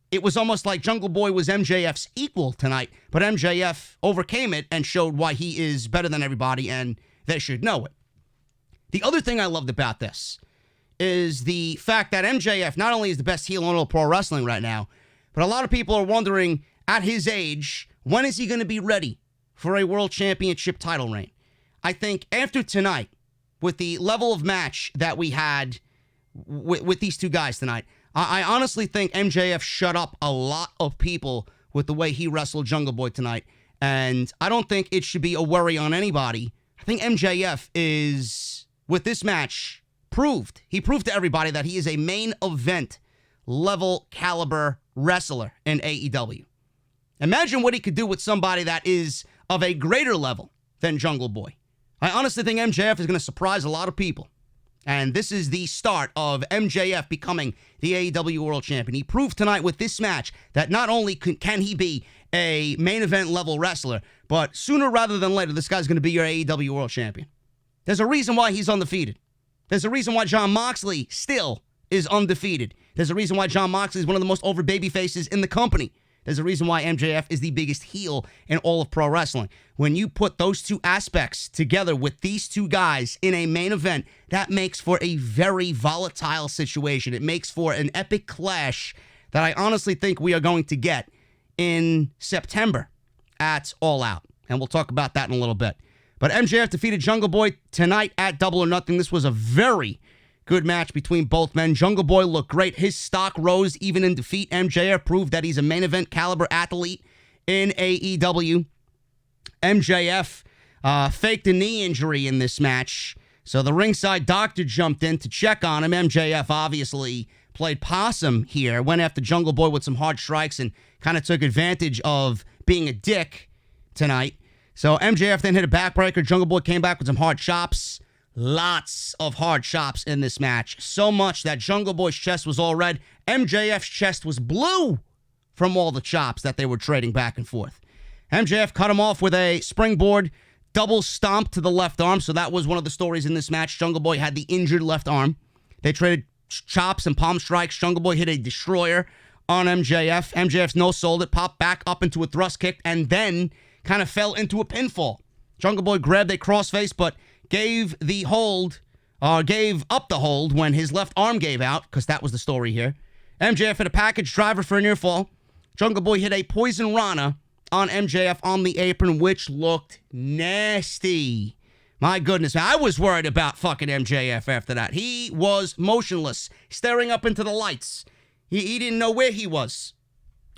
It was almost like Jungle Boy was MJF's equal tonight, but MJF overcame it and showed why he is better than everybody, and they should know it. The other thing I loved about this is the fact that MJF not only is the best heel in all pro wrestling right now, but a lot of people are wondering, at his age, when is he going to be ready for a world championship title reign? I think after tonight, with the level of match that we had with these two guys tonight, I honestly think MJF shut up a lot of people with the way he wrestled Jungle Boy tonight, and I don't think it should be a worry on anybody. I think MJF is, with this match, he proved to everybody that he is a main event level caliber wrestler in AEW. Imagine what he could do with somebody that is of a greater level than Jungle Boy. I honestly think MJF is going to surprise a lot of people. And this is the start of MJF becoming the AEW World Champion. He proved tonight with this match that not only can he be a main event level wrestler, but sooner rather than later, this guy's going to be your AEW World Champion. There's a reason why he's undefeated. There's a reason why Jon Moxley still is undefeated. There's a reason why Jon Moxley is one of the most over baby faces in the company. There's a reason why MJF is the biggest heel in all of pro wrestling. When you put those two aspects together with these two guys in a main event, that makes for a very volatile situation. It makes for an epic clash that I honestly think we are going to get in September at All Out. And we'll talk about that in a little bit. But MJF defeated Jungle Boy tonight at Double or Nothing. This was a very good match between both men. Jungle Boy looked great. His stock rose even in defeat. MJF proved that he's a main event caliber athlete in AEW. MJF faked a knee injury in this match, so the ringside doctor jumped in to check on him. MJF obviously played possum here, went after Jungle Boy with some hard strikes and kind of took advantage of being a dick tonight. So MJF then hit a backbreaker. Jungle Boy came back with some hard chops. Lots of hard chops in this match. So much that Jungle Boy's chest was all red. MJF's chest was blue from all the chops that they were trading back and forth. MJF cut him off with a springboard double stomp to the left arm. So that was one of the stories in this match. Jungle Boy had the injured left arm. They traded chops and palm strikes. Jungle Boy hit a destroyer on MJF. MJF's no-sold it, popped back up into a thrust kick, and then kind of fell into a pinfall. Jungle Boy grabbed a crossface, but gave up the hold when his left arm gave out, because that was the story here. MJF hit a package driver for a near fall. Jungle Boy hit a poison rana on MJF on the apron, which looked nasty. My goodness, man, I was worried about fucking MJF after that. He was motionless, staring up into the lights. He didn't know where he was.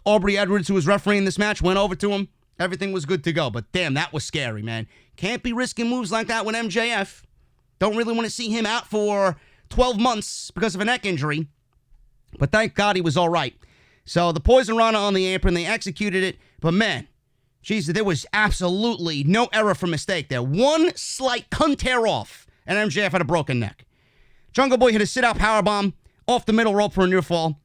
Aubrey Edwards, who was refereeing this match, went over to him. Everything was good to go, but damn, that was scary, man. Can't be risking moves like that with MJF. Don't really want to see him out for 12 months because of a neck injury, but thank God he was all right. So the poison rana on the apron, they executed it, but man, Jesus, there was absolutely no error for mistake there. One slight tear off, and MJF had a broken neck. Jungle Boy hit a sit-out powerbomb off the middle rope for a near fall.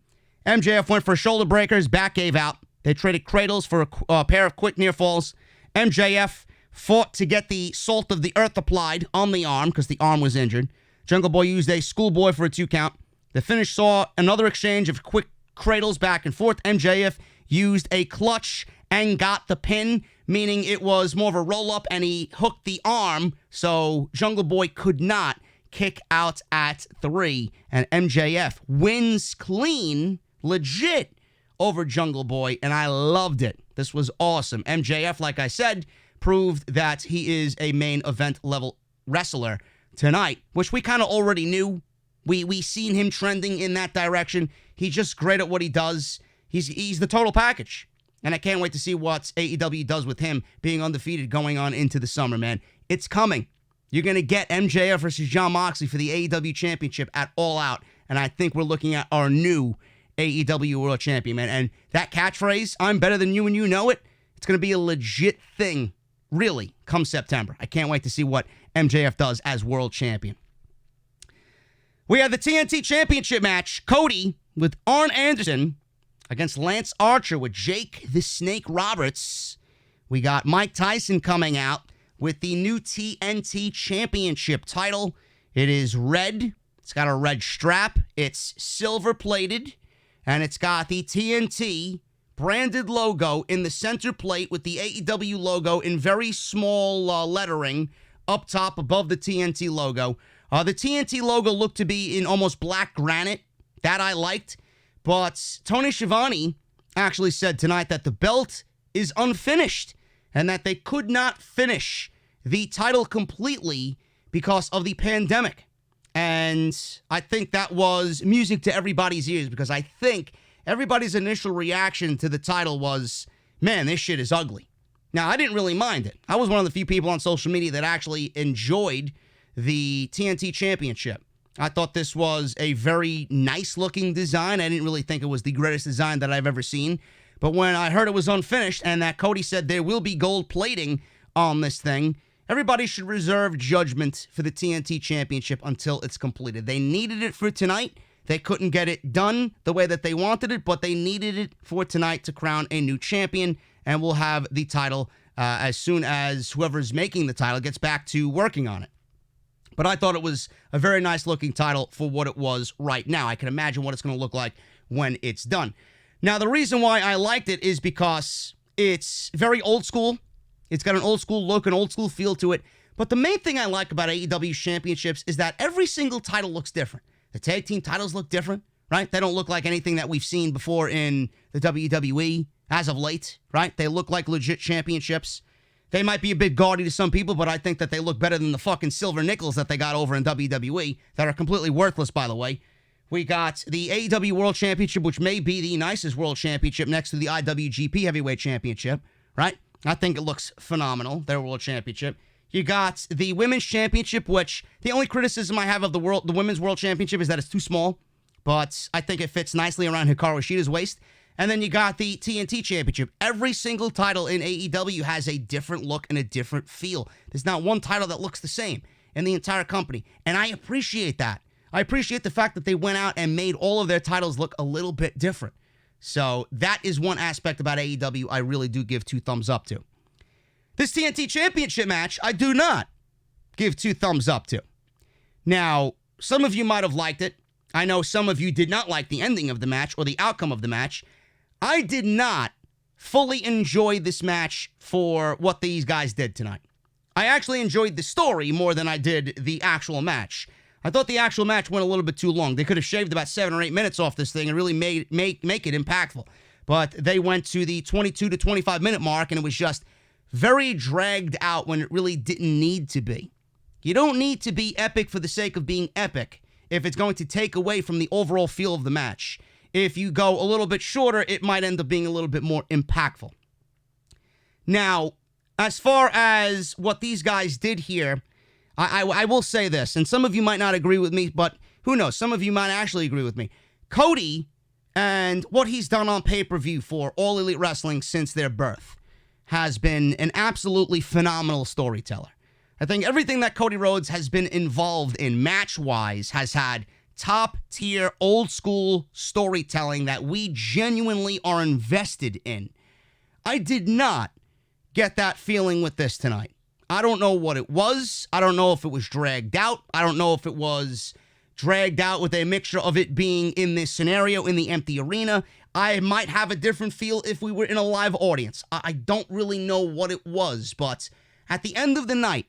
MJF went for a shoulder breaker, his back gave out. They traded cradles for a pair of quick near falls. MJF fought to get the salt of the earth applied on the arm because the arm was injured. Jungle Boy used a schoolboy for a 2 count. The finish saw another exchange of quick cradles back and forth. MJF used a clutch and got the pin, meaning it was more of a roll-up, and he hooked the arm so Jungle Boy could not kick out at 3. And MJF wins clean, legit, over Jungle Boy, and I loved it. This was awesome. MJF, like I said, proved that he is a main event level wrestler tonight, which we kind of already knew. We seen him trending in that direction. He's just great at what he does. He's the total package. And I can't wait to see what AEW does with him being undefeated going on into the summer, man. It's coming. You're going to get MJF versus Jon Moxley for the AEW Championship at All Out. And I think we're looking at our new AEW World Champion, man. And that catchphrase, I'm better than you and you know it, it's going to be a legit thing, really, come September. I can't wait to see what MJF does as World Champion. We had the TNT Championship match. Cody with Arn Anderson against Lance Archer with Jake the Snake Roberts. We got Mike Tyson coming out with the new TNT Championship title. It is red. It's got a red strap. It's silver-plated. And it's got the TNT branded logo in the center plate with the AEW logo in very small lettering up top above the TNT logo. The TNT logo looked to be in almost black granite. That I liked. But Tony Schiavone actually said tonight that the belt is unfinished and that they could not finish the title completely because of the pandemic. And I think that was music to everybody's ears because I think everybody's initial reaction to the title was, man, this shit is ugly. Now, I didn't really mind it. I was one of the few people on social media that actually enjoyed the TNT Championship. I thought this was a very nice-looking design. I didn't really think it was the greatest design that I've ever seen. But when I heard it was unfinished and that Cody said there will be gold plating on this thing, everybody should reserve judgment for the TNT Championship until it's completed. They needed it for tonight. They couldn't get it done the way that they wanted it, but they needed it for tonight to crown a new champion, and we'll have the title as soon as whoever's making the title gets back to working on it. But I thought it was a very nice-looking title for what it was right now. I can imagine what it's going to look like when it's done. Now, the reason why I liked it is because it's very old school. It's got an old school look, an old school feel to it. But the main thing I like about AEW championships is that every single title looks different. The tag team titles look different, right? They don't look like anything that we've seen before in the WWE as of late, right? They look like legit championships. They might be a bit gaudy to some people, but I think that they look better than the fucking silver nickels that they got over in WWE that are completely worthless, by the way. We got the AEW World Championship, which may be the nicest World Championship next to the IWGP Heavyweight Championship, right? I think it looks phenomenal, their World Championship. You got the Women's Championship, which the only criticism I have of the Women's World Championship is that it's too small, but I think it fits nicely around Hikaru Shida's waist. And then you got the TNT Championship. Every single title in AEW has a different look and a different feel. There's not one title that looks the same in the entire company. And I appreciate that. I appreciate the fact that they went out and made all of their titles look a little bit different. So that is one aspect about AEW I really do give 2 thumbs up to. This TNT Championship match, I do not give 2 thumbs up to. Now, some of you might have liked it. I know some of you did not like the ending of the match or the outcome of the match. I did not fully enjoy this match for what these guys did tonight. I actually enjoyed the story more than I did the actual match. I thought the actual match went a little bit too long. They could have shaved about 7 or 8 minutes off this thing and really make it impactful. But they went to the 22 to 25 minute mark, and it was just very dragged out when it really didn't need to be. You don't need to be epic for the sake of being epic if it's going to take away from the overall feel of the match. If you go a little bit shorter, it might end up being a little bit more impactful. Now, as far as what these guys did here, I will say this, and some of you might not agree with me, but who knows, some of you might actually agree with me. Cody and what he's done on pay-per-view for All Elite Wrestling since their birth has been an absolutely phenomenal storyteller. I think everything that Cody Rhodes has been involved in match-wise has had top-tier, old-school storytelling that we genuinely are invested in. I did not get that feeling with this tonight. I don't know what it was. I don't know if it was dragged out. I don't know if it was dragged out with a mixture of it being in this scenario in the empty arena. I might have a different feel if we were in a live audience. I don't really know what it was, but at the end of the night,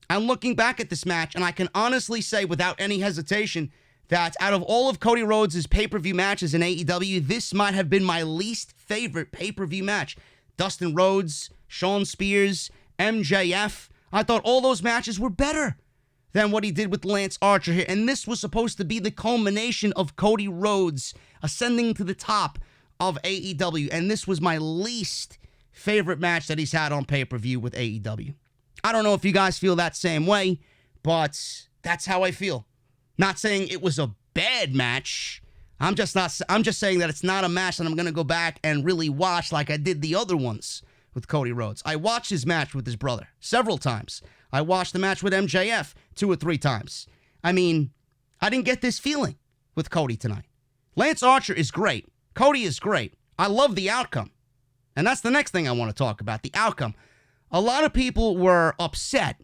I'm looking back at this match, and I can honestly say without any hesitation that out of all of Cody Rhodes' pay-per-view matches in AEW, this might have been my least favorite pay-per-view match. Dustin Rhodes, Shawn Spears, MJF. I thought all those matches were better than what he did with Lance Archer here. And this was supposed to be the culmination of Cody Rhodes ascending to the top of AEW. And this was my least favorite match that he's had on pay-per-view with AEW. I don't know if you guys feel that same way, but that's how I feel. Not saying it was a bad match. I'm just saying that it's not a match that I'm going to go back and really watch like I did the other ones with Cody Rhodes. I watched his match with his brother several times. I watched the match with MJF 2 or 3 times. I mean, I didn't get this feeling with Cody tonight. Lance Archer is great. Cody is great. I love the outcome. And that's the next thing I want to talk about, the outcome. A lot of people were upset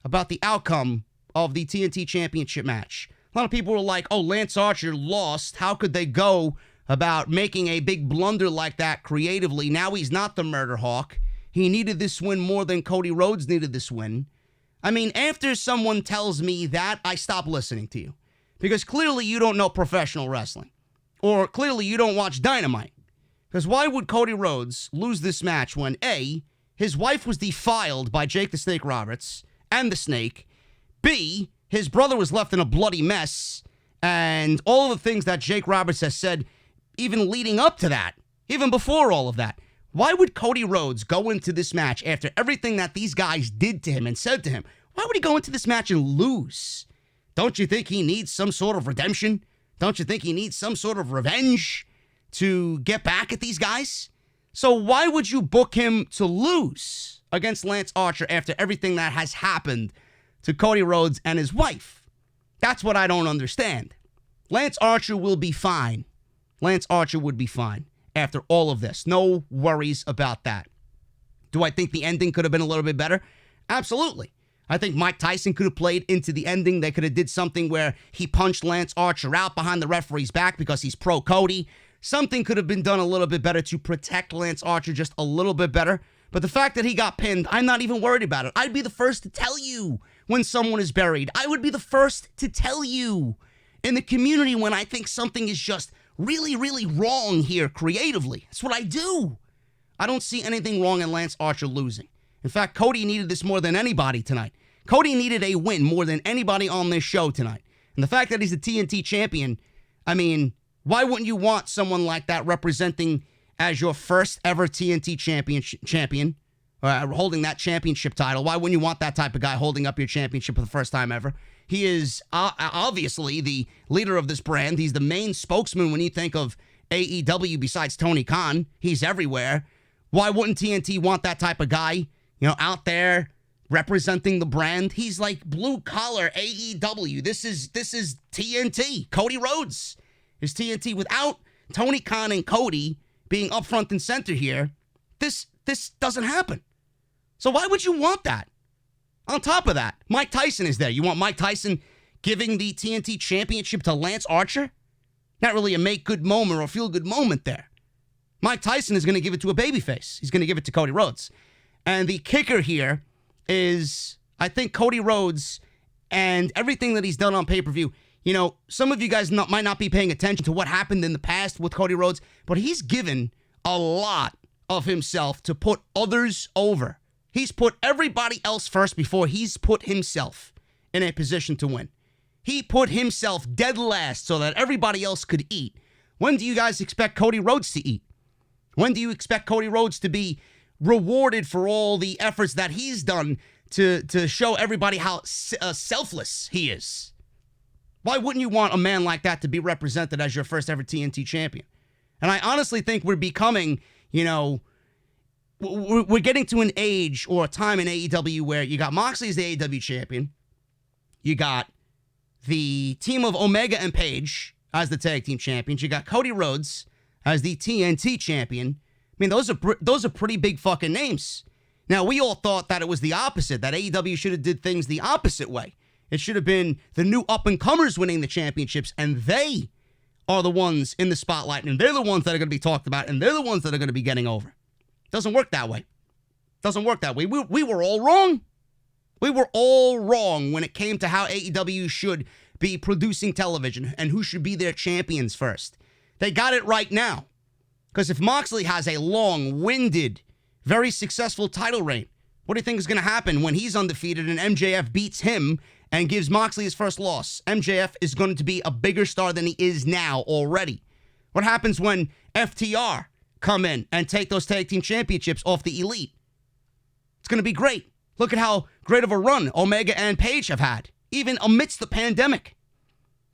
about the outcome of the TNT Championship match. A lot of people were like, oh, Lance Archer lost. How could they go about making a big blunder like that creatively? Now he's not the Murder Hawk. He needed this win more than Cody Rhodes needed this win. I mean, after someone tells me that, I stop listening to you. Because clearly you don't know professional wrestling. Or clearly you don't watch Dynamite. Because why would Cody Rhodes lose this match when A, his wife was defiled by Jake the Snake Roberts and the Snake, B, his brother was left in a bloody mess, and all of the things that Jake Roberts has said, even leading up to that, even before all of that. Why would Cody Rhodes go into this match after everything that these guys did to him and said to him? Why would he go into this match and lose? Don't you think he needs some sort of redemption? Don't you think he needs some sort of revenge to get back at these guys? So why would you book him to lose against Lance Archer after everything that has happened to Cody Rhodes and his wife? That's what I don't understand. Lance Archer will be fine. Lance Archer would be fine after all of this. No worries about that. Do I think the ending could have been a little bit better? Absolutely. I think Mike Tyson could have played into the ending. They could have did something where he punched Lance Archer out behind the referee's back because he's pro Cody. Something could have been done a little bit better to protect Lance Archer just a little bit better. But the fact that he got pinned, I'm not even worried about it. I'd be the first to tell you when someone is buried. I would be the first to tell you in the community when I think something is just really, really wrong here creatively. That's what I do. I don't see anything wrong in Lance Archer losing. In fact, Cody needed this more than anybody tonight. Cody needed a win more than anybody on this show tonight. And the fact that he's the TNT champion, I mean, why wouldn't you want someone like that representing as your first ever TNT champion, holding that championship title? Why wouldn't you want that type of guy holding up your championship for the first time ever? He is obviously the leader of this brand. He's the main spokesman when you think of AEW besides Tony Khan. He's everywhere. Why wouldn't TNT want that type of guy, out there representing the brand? He's like blue collar AEW. This is TNT. Cody Rhodes is TNT. Without Tony Khan and Cody being up front and center here, this doesn't happen. So why would you want that? On top of that, Mike Tyson is there. You want Mike Tyson giving the TNT championship to Lance Archer? Not really a make-good moment or feel-good moment there. Mike Tyson is going to give it to a babyface. He's going to give it to Cody Rhodes. And the kicker here is, I think Cody Rhodes and everything that he's done on pay-per-view, some of you guys might not be paying attention to what happened in the past with Cody Rhodes, but he's given a lot of himself to put others over. He's put everybody else first before he's put himself in a position to win. He put himself dead last so that everybody else could eat. When do you guys expect Cody Rhodes to eat? When do you expect Cody Rhodes to be rewarded for all the efforts that he's done to show everybody how selfless he is? Why wouldn't you want a man like that to be represented as your first ever TNT champion? And I honestly think we're becoming, we're getting to an age or a time in AEW where you got Moxley as the AEW champion. You got the team of Omega and Page as the tag team champions. You got Cody Rhodes as the TNT champion. I mean, those are pretty big fucking names. Now, we all thought that it was the opposite, that AEW should have did things the opposite way. It should have been the new up-and-comers winning the championships, and they are the ones in the spotlight, and they're the ones that are going to be talked about, and they're the ones that are going to be getting over. Doesn't work that way. Doesn't work that way. We were all wrong. We were all wrong when it came to how AEW should be producing television and who should be their champions first. They got it right now. Because if Moxley has a long-winded, very successful title reign, what do you think is going to happen when he's undefeated and MJF beats him and gives Moxley his first loss? MJF is going to be a bigger star than he is now already. What happens when FTR come in and take those tag team championships off the Elite? It's going to be great. Look at how great of a run Omega and Page have had, even amidst the pandemic.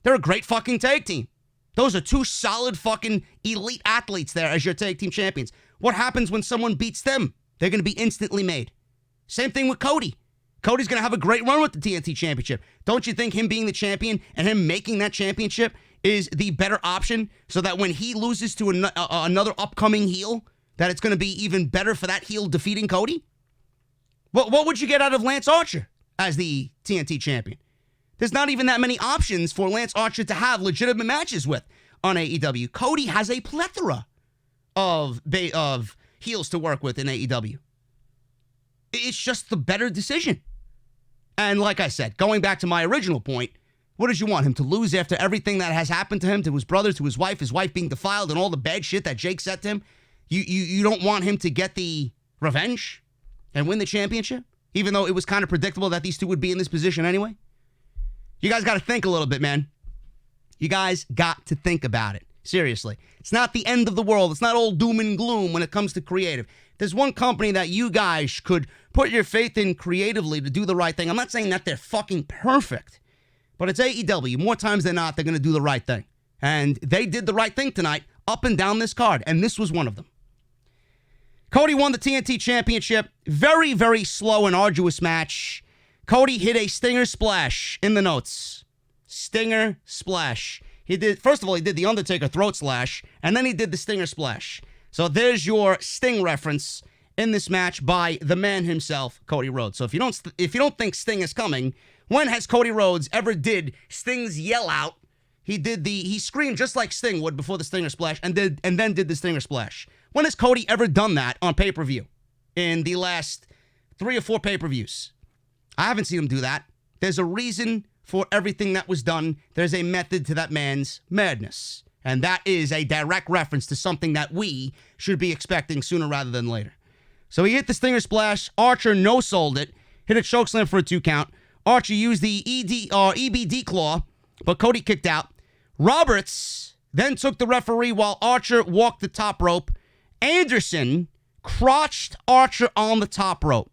They're a great fucking tag team. Those are two solid fucking elite athletes there as your tag team champions. What happens when someone beats them? They're going to be instantly made. Same thing with Cody. Cody's going to have a great run with the TNT Championship. Don't you think him being the champion and him making that championship is the better option so that when he loses to another upcoming heel, that it's going to be even better for that heel defeating Cody? What would you get out of Lance Archer as the TNT champion? There's not even that many options for Lance Archer to have legitimate matches with on AEW. Cody has a plethora of heels to work with in AEW. It's just the better decision. And like I said, going back to my original point, what did you want him to lose after everything that has happened to him, to his brother, to his wife being defiled, and all the bad shit that Jake said to him? You don't want him to get the revenge and win the championship, even though it was kind of predictable that these two would be in this position anyway? You guys got to think a little bit, man. You guys got to think about it. Seriously. It's not the end of the world. It's not all doom and gloom when it comes to creative. There's one company that you guys could put your faith in creatively to do the right thing. I'm not saying that they're fucking perfect, but it's AEW. More times than not, they're going to do the right thing. And they did the right thing tonight up and down this card, and this was one of them. Cody won the TNT Championship. Very, very slow and arduous match. Cody hit a stinger splash in the notes. Stinger splash. First of all, he did the Undertaker throat slash, and then he did the stinger splash. So there's your Sting reference in this match by the man himself, Cody Rhodes. So if you don't think Sting is coming, when has Cody Rhodes ever did Sting's yell out? He screamed just like Sting would before the stinger splash, and then did the stinger splash. When has Cody ever done that on pay-per-view in the last 3 or 4 pay-per-views? I haven't seen him do that. There's a reason for everything that was done. There's a method to that man's madness. And that is a direct reference to something that we should be expecting sooner rather than later. So he hit the stinger splash. Archer no-sold it. Hit a chokeslam for a 2 count. Archer used the EBD claw, but Cody kicked out. Roberts then took the referee while Archer walked the top rope. Anderson crotched Archer on the top rope.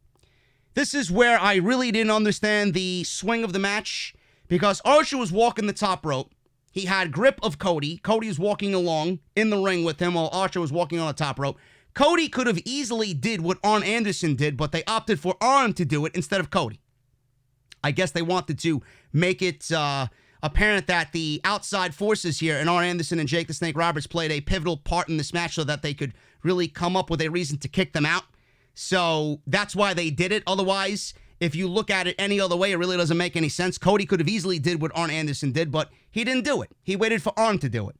This is where I really didn't understand the swing of the match, because Archer was walking the top rope. He had grip of Cody. Cody was walking along in the ring with him while Archer was walking on the top rope. Cody could have easily did what Arn Anderson did, but they opted for Arn to do it instead of Cody. I guess they wanted to make it apparent that the outside forces here, and Arn Anderson and Jake the Snake Roberts, played a pivotal part in this match so that they could really come up with a reason to kick them out. So that's why they did it. Otherwise, if you look at it any other way, it really doesn't make any sense. Cody could have easily did what Arn Anderson did, but he didn't do it. He waited for Arn to do it.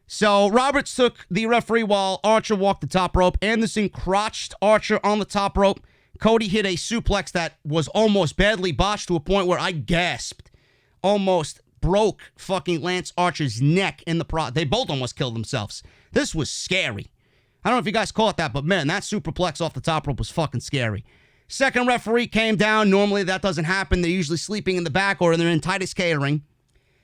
So Roberts took the referee while Archer walked the top rope. Anderson crotched Archer on the top rope. Cody hit a suplex that was almost badly botched to a point where I gasped. Almost broke fucking Lance Archer's neck in the They both almost killed themselves. This was scary. I don't know if you guys caught that, but man, that superplex off the top rope was fucking scary. Second referee came down. Normally that doesn't happen. They're usually sleeping in the back or they're in Titus Catering.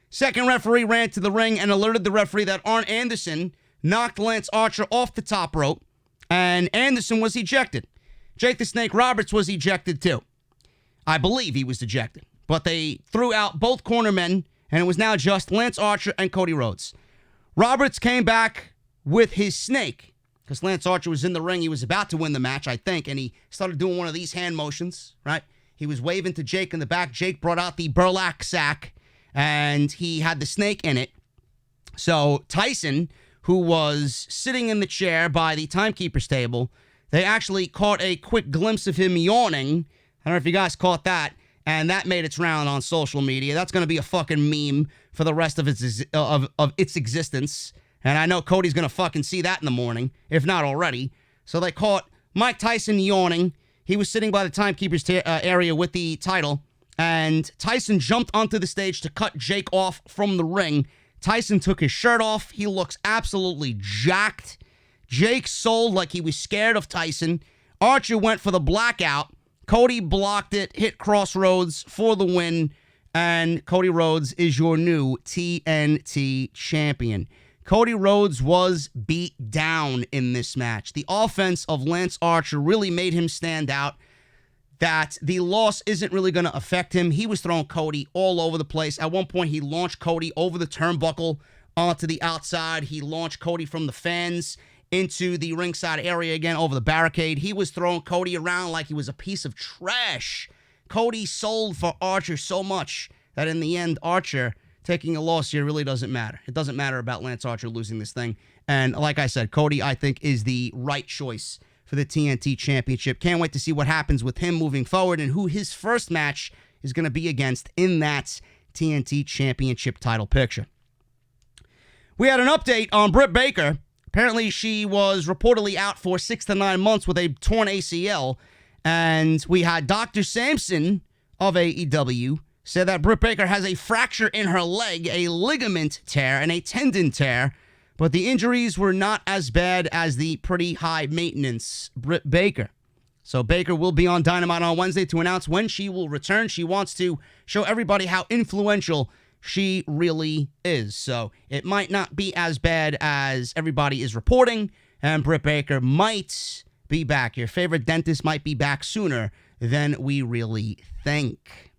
Second referee ran to the ring and alerted the referee that Arn Anderson knocked Lance Archer off the top rope, and Anderson was ejected. Jake the Snake Roberts was ejected too. I believe he was ejected. But they threw out both cornermen, and it was now just Lance Archer and Cody Rhodes. Roberts came back with his snake, because Lance Archer was in the ring. He was about to win the match, I think, and he started doing one of these hand motions, right? He was waving to Jake in the back. Jake brought out the burlap sack, and he had the snake in it. So Tyson, who was sitting in the chair by the timekeeper's table, they actually caught a quick glimpse of him yawning. I don't know if you guys caught that, and that made its round on social media. That's going to be a fucking meme for the rest of its existence. And I know Cody's going to fucking see that in the morning, if not already. So they caught Mike Tyson yawning. He was sitting by the timekeeper's area with the title. and Tyson jumped onto the stage to cut Jake off from the ring. Tyson took his shirt off. He looks absolutely jacked. Jake sold like he was scared of Tyson. Archer went for the blackout. Cody blocked it, hit Crossroads for the win, and Cody Rhodes is your new TNT champion. Cody Rhodes was beat down in this match. The offense of Lance Archer really made him stand out. That the loss isn't really going to affect him. He was throwing Cody all over the place. At one point, he launched Cody over the turnbuckle onto the outside. He launched Cody from the fans into the ringside area again over the barricade. He was throwing Cody around like he was a piece of trash. Cody sold for Archer so much that in the end, Archer taking a loss here really doesn't matter. It doesn't matter about Lance Archer losing this thing. And like I said, Cody, I think, is the right choice for the TNT Championship. Can't wait to see what happens with him moving forward and who his first match is going to be against in that TNT Championship title picture. We had an update on Britt Baker. Apparently, she was reportedly out for 6 to 9 months with a torn ACL. And we had Dr. Sampson of AEW said that Britt Baker has a fracture in her leg, a ligament tear, and a tendon tear. But the injuries were not as bad as the pretty high-maintenance Britt Baker. So Baker will be on Dynamite on Wednesday to announce when she will return. She wants to show everybody how influential she really is. So it might not be as bad as everybody is reporting, and Britt Baker might be back. Your favorite dentist might be back sooner than we really think.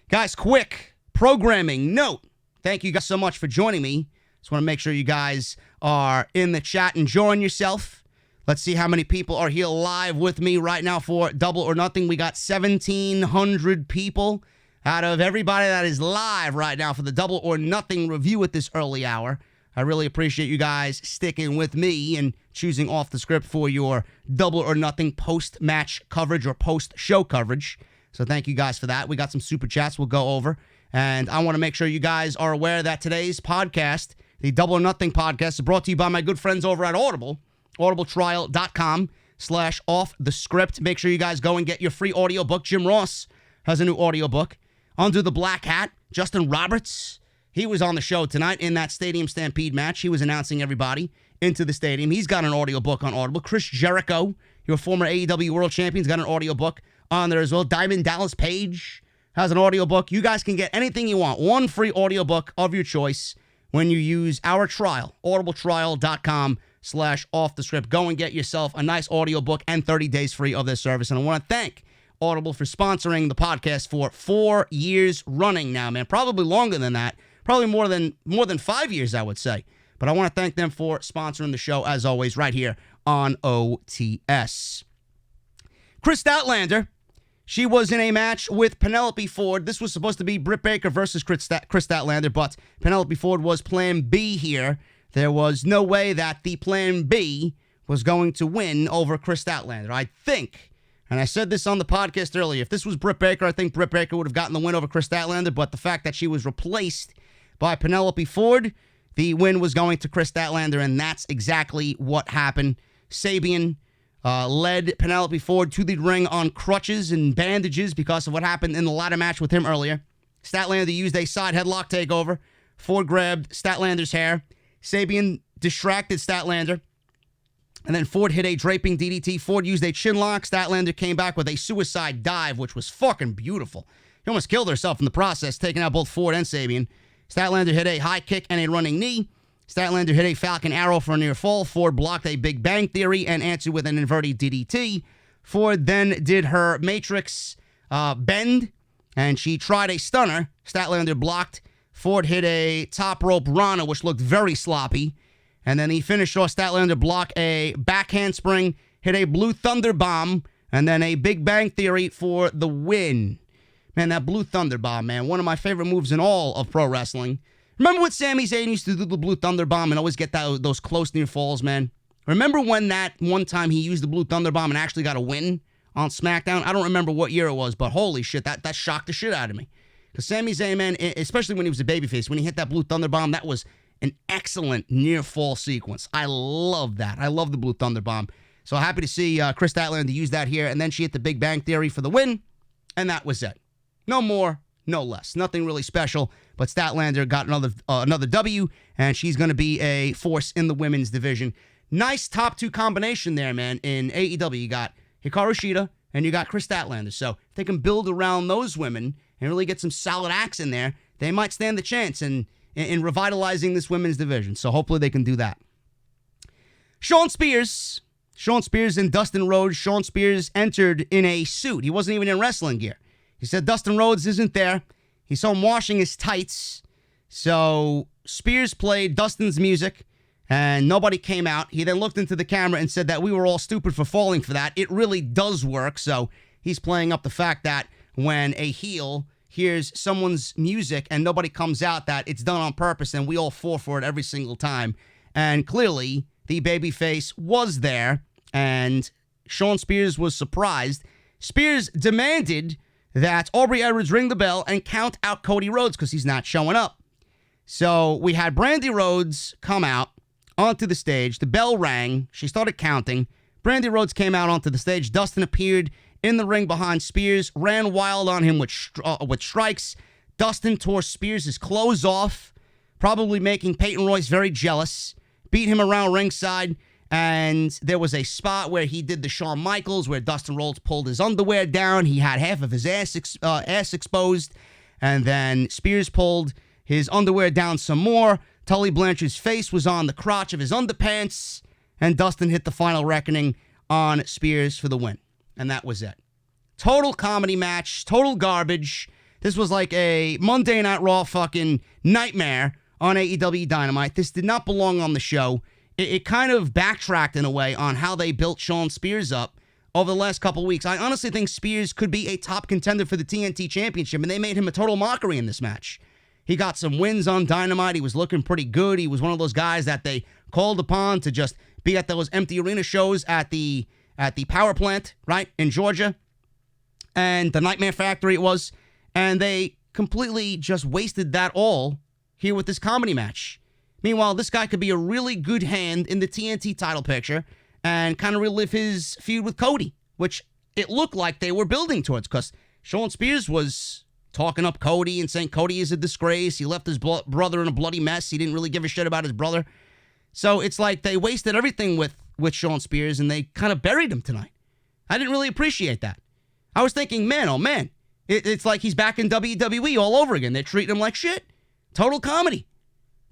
Guys, quick programming note. Thank you guys so much for joining me. Just want to make sure you guys are in the chat enjoying yourself. Let's see how many people are here live with me right now for Double or Nothing. We got 1,700 people out of everybody that is live right now for the Double or Nothing review at this early hour. I really appreciate you guys sticking with me and choosing off the script for your Double or Nothing post-match coverage or post-show coverage. So thank you guys for that. We got some super chats we'll go over. And I want to make sure you guys are aware that today's podcast, the Double or Nothing podcast, is brought to you by my good friends over at Audible, audibletrial.com/offthescript. Make sure you guys go and get your free audiobook. Jim Ross has a new audiobook. Under the Black Hat, Justin Roberts, he was on the show tonight in that Stadium Stampede match. He was announcing everybody into the stadium. He's got an audiobook on Audible. Chris Jericho, your former AEW World Champion, has got an audiobook on there as well. Diamond Dallas Page has an audiobook. You guys can get anything you want. One free audiobook of your choice when you use our trial, audibletrial.com/offthescript. Go and get yourself a nice audiobook and 30 days free of their service. And I want to thank Audible for sponsoring the podcast for 4 years running now, man. Probably longer than that. Probably more than 5 years, I would say. But I want to thank them for sponsoring the show, as always, right here on OTS. Kris Statlander, she was in a match with Penelope Ford. This was supposed to be Britt Baker versus Kris Statlander, but Penelope Ford was plan B here. There was no way that the plan B was going to win over Kris Statlander. I think, and I said this on the podcast earlier, if this was Britt Baker, I think Britt Baker would have gotten the win over Kris Statlander, but the fact that she was replaced by Penelope Ford, the win was going to Kris Statlander, and that's exactly what happened. Sabian led Penelope Ford to the ring on crutches and bandages because of what happened in the ladder match with him earlier. Statlander used a side headlock takeover. Ford grabbed Statlander's hair. Sabian distracted Statlander. And then Ford hit a draping DDT. Ford used a chinlock. Statlander came back with a suicide dive, which was fucking beautiful. She almost killed herself in the process, taking out both Ford and Sabian. Statlander hit a high kick and a running knee. Statlander hit a Falcon Arrow for a near fall. Ford blocked a Big Bang Theory and answered with an inverted DDT. Ford then did her Matrix bend, and she tried a stunner. Statlander blocked. Ford hit a top rope Rana, which looked very sloppy. And then he finished off Statlander block a back handspring, hit a Blue Thunder Bomb, and then a Big Bang Theory for the win. Man, that Blue Thunder Bomb, man, one of my favorite moves in all of pro wrestling. Remember when Sami Zayn used to do the Blue Thunder Bomb and always get those close near falls, man? Remember when that one time he used the Blue Thunder Bomb and actually got a win on SmackDown? I don't remember what year it was, but holy shit, that shocked the shit out of me. Because Sami Zayn, man, especially when he was a babyface, when he hit that Blue Thunder Bomb, that was an excellent near fall sequence. I love that. I love the Blue Thunder Bomb. So happy to see Kris Statlander use that here. And then she hit the Big Bang Theory for the win, and that was it. No more, no less. Nothing really special, but Statlander got another W, and she's going to be a force in the women's division. Nice top two combination there, man. In AEW, you got Hikaru Shida, and you got Kris Statlander. So if they can build around those women and really get some solid acts in there, they might stand the chance in revitalizing this women's division. So hopefully they can do that. Shawn Spears and Dustin Rhodes. Shawn Spears entered in a suit. He wasn't even in wrestling gear. He said Dustin Rhodes isn't there. He saw him washing his tights. So Spears played Dustin's music, and nobody came out. He then looked into the camera and said that we were all stupid for falling for that. It really does work. So he's playing up the fact that when a heel hears someone's music and nobody comes out, that it's done on purpose and we all fall for it every single time. And clearly, the babyface was there, and Shawn Spears was surprised. Spears demanded that Aubrey Edwards ring the bell and count out Cody Rhodes because he's not showing up. So we had Brandi Rhodes come out onto the stage. The bell rang. She started counting. Brandi Rhodes came out onto the stage. Dustin appeared in the ring behind Spears, ran wild on him with strikes. Dustin tore Spears' clothes off, probably making Peyton Royce very jealous. Beat him around ringside, and there was a spot where he did the Shawn Michaels, where Dustin Rhodes pulled his underwear down. He had half of his ass exposed, and then Spears pulled his underwear down some more. Tully Blanchard's face was on the crotch of his underpants, and Dustin hit the final reckoning on Spears for the win. And that was it. Total comedy match, total garbage. This was like a Monday Night Raw fucking nightmare on AEW Dynamite. This did not belong on the show. It kind of backtracked in a way on how they built Shawn Spears up over the last couple weeks. I honestly think Spears could be a top contender for the TNT Championship, and they made him a total mockery in this match. He got some wins on Dynamite. He was looking pretty good. He was one of those guys that they called upon to just be at those empty arena shows at the power plant, right, in Georgia, and the Nightmare Factory it was, and they completely just wasted that all here with this comedy match. Meanwhile, this guy could be a really good hand in the TNT title picture and kind of relive his feud with Cody, which it looked like they were building towards, because Shawn Spears was talking up Cody and saying Cody is a disgrace. He left his brother in a bloody mess. He didn't really give a shit about his brother. So it's like they wasted everything with Shawn Spears, and they kind of buried him tonight. I didn't really appreciate that. I was thinking, man, oh man, it's like he's back in WWE all over again. They're treating him like shit. Total comedy.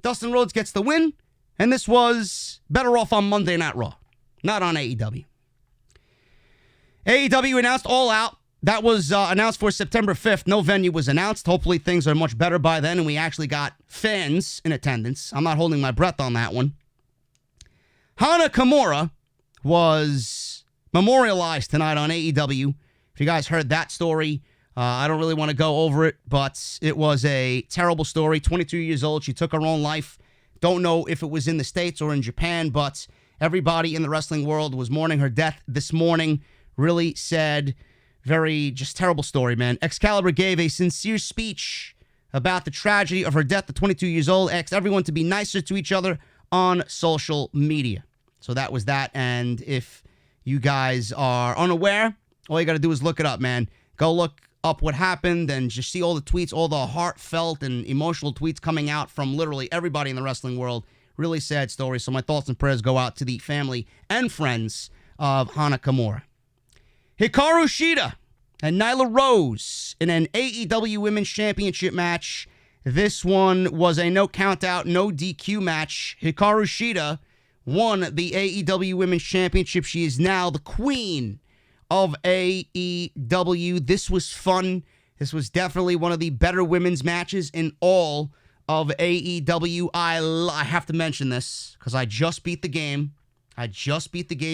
Dustin Rhodes gets the win, and this was better off on Monday Night Raw, not on AEW. AEW announced All Out. That was announced for September 5th. No venue was announced. Hopefully things are much better by then, and we actually got fans in attendance. I'm not holding my breath on that one. Hana Kimura was memorialized tonight on AEW. If you guys heard that story, I don't really want to go over it, but it was a terrible story. 22 years old. She took her own life. Don't know if it was in the States or in Japan, but everybody in the wrestling world was mourning her death this morning. Really sad, very just terrible story, man. Excalibur gave a sincere speech about the tragedy of her death at 22 years old, asked everyone to be nicer to each other on social media. So that was that, and if you guys are unaware, all you got to do is look it up, man. Go look up what happened and just see all the tweets, all the heartfelt and emotional tweets coming out from literally everybody in the wrestling world. Really sad story. So my thoughts and prayers go out to the family and friends of Hana Kimura. Hikaru Shida and Nyla Rose in an AEW Women's Championship match. This one was a no count out, no DQ match. Hikaru Shida won the AEW Women's Championship. She is now the queen of AEW. This was fun. This was definitely one of the better women's matches in all of AEW. I have to mention this because I just beat the game.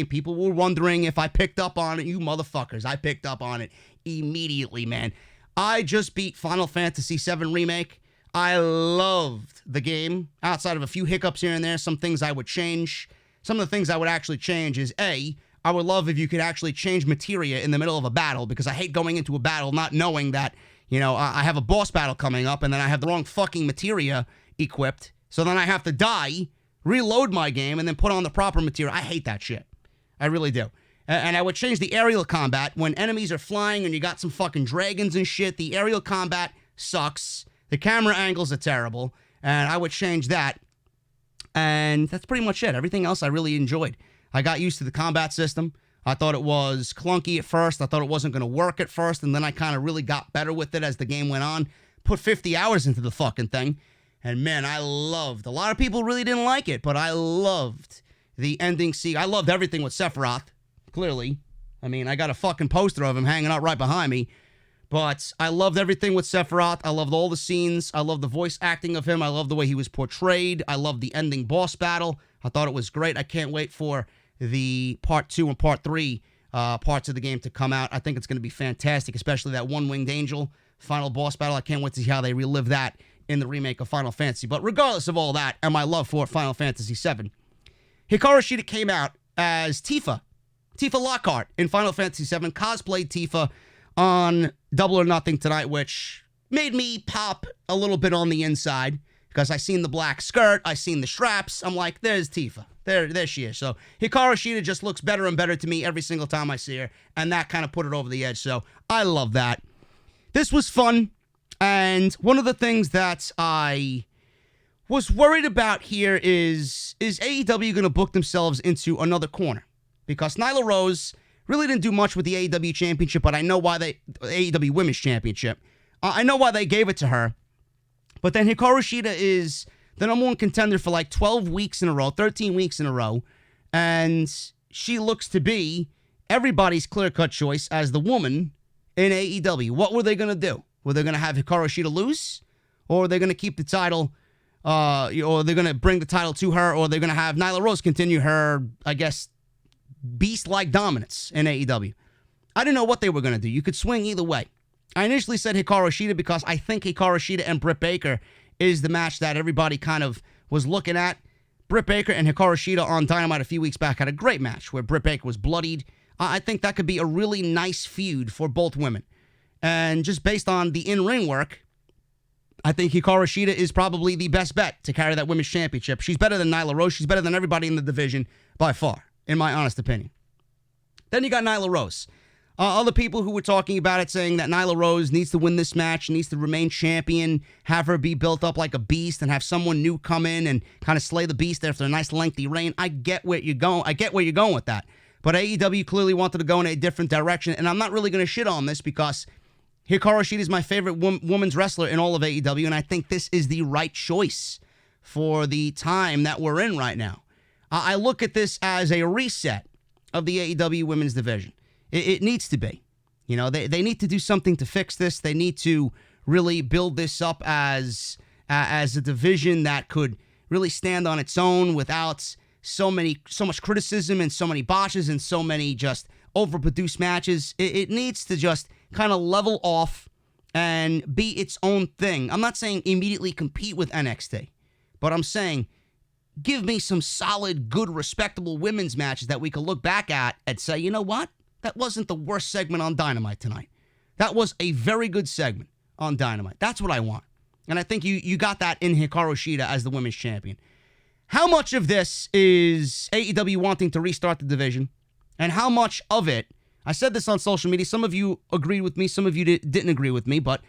People were wondering if I picked up on it. You motherfuckers. I picked up on it immediately, man. I just beat Final Fantasy VII Remake. I loved the game. Outside of a few hiccups here and there, some things I would change. Some of the things I would actually change is A, I would love if you could actually change materia in the middle of a battle, because I hate going into a battle not knowing that, you know, I have a boss battle coming up and then I have the wrong fucking materia equipped. So then I have to die, reload my game, and then put on the proper materia. I hate that shit. I really do. And I would change the aerial combat. When enemies are flying and you got some fucking dragons and shit, the aerial combat sucks. The camera angles are terrible. And I would change that. And that's pretty much it. Everything else I really enjoyed. I got used to the combat system. I thought it was clunky at first. I thought it wasn't going to work at first. And then I kind of really got better with it as the game went on. Put 50 hours into the fucking thing. And man, I loved. A lot of people really didn't like it, but I loved the ending scene. I loved everything with Sephiroth, clearly. I mean, I got a fucking poster of him hanging out right behind me. But I loved everything with Sephiroth. I loved all the scenes. I loved the voice acting of him. I loved the way he was portrayed. I loved the ending boss battle. I thought it was great. I can't wait for the part 2 and part 3 parts of the game to come out. I think it's going to be fantastic, especially that one-winged angel final boss battle. I can't wait to see how they relive that in the remake of Final Fantasy. But regardless of all that and my love for Final Fantasy VII, Hikaru Shida came out as Tifa Lockhart in Final Fantasy VII, cosplayed Tifa on Double or Nothing tonight, which made me pop a little bit on the inside because I seen the black skirt, I seen the straps. I'm like, there's Tifa. There she is. So Hikaru Shida just looks better and better to me every single time I see her, and that kind of put it over the edge. So I love that. This was fun, and one of the things that I was worried about here is AEW going to book themselves into another corner? Because Nyla Rose really didn't do much with the AEW Championship, but I know why AEW Women's Championship. I know why they gave it to her. But then Hikaru Shida is the number one contender for like 12 weeks in a row, 13 weeks in a row, and she looks to be everybody's clear-cut choice as the woman in AEW. What were they going to do? Were they going to have Hikaru Shida lose? Or are they going to keep the title, or they're going to bring the title to her, or they're going to have Nyla Rose continue her, I guess, beast-like dominance in AEW? I didn't know what they were going to do. You could swing either way. I initially said Hikaru Shida because I think Hikaru Shida and Britt Baker is the match that everybody kind of was looking at. Britt Baker and Hikaru Shida on Dynamite a few weeks back had a great match where Britt Baker was bloodied. I think that could be a really nice feud for both women. And just based on the in-ring work, I think Hikaru Shida is probably the best bet to carry that women's championship. She's better than Nyla Rose. She's better than everybody in the division by far, in my honest opinion. Then you got Nyla Rose. Other people who were talking about it saying that Nyla Rose needs to win this match, needs to remain champion, have her be built up like a beast, and have someone new come in and kind of slay the beast after a nice lengthy reign. I get where you're going. I get where you're going with that. But AEW clearly wanted to go in a different direction, and I'm not really going to shit on this because Hikaru Shida is my favorite women's wrestler in all of AEW, and I think this is the right choice for the time that we're in right now. I look at this as a reset of the AEW women's division. It needs to be. You know, they need to do something to fix this. They need to really build this up as a division that could really stand on its own without so much criticism and so many botches and so many just overproduced matches. It needs to just kind of level off and be its own thing. I'm not saying immediately compete with NXT, but I'm saying give me some solid, good, respectable women's matches that we could look back at and say, you know what? That wasn't the worst segment on Dynamite tonight. That was a very good segment on Dynamite. That's what I want. And I think you got that in Hikaru Shida as the women's champion. How much of this is AEW wanting to restart the division? And how much of it, I said this on social media, some of you agreed with me, some of you didn't agree with me, but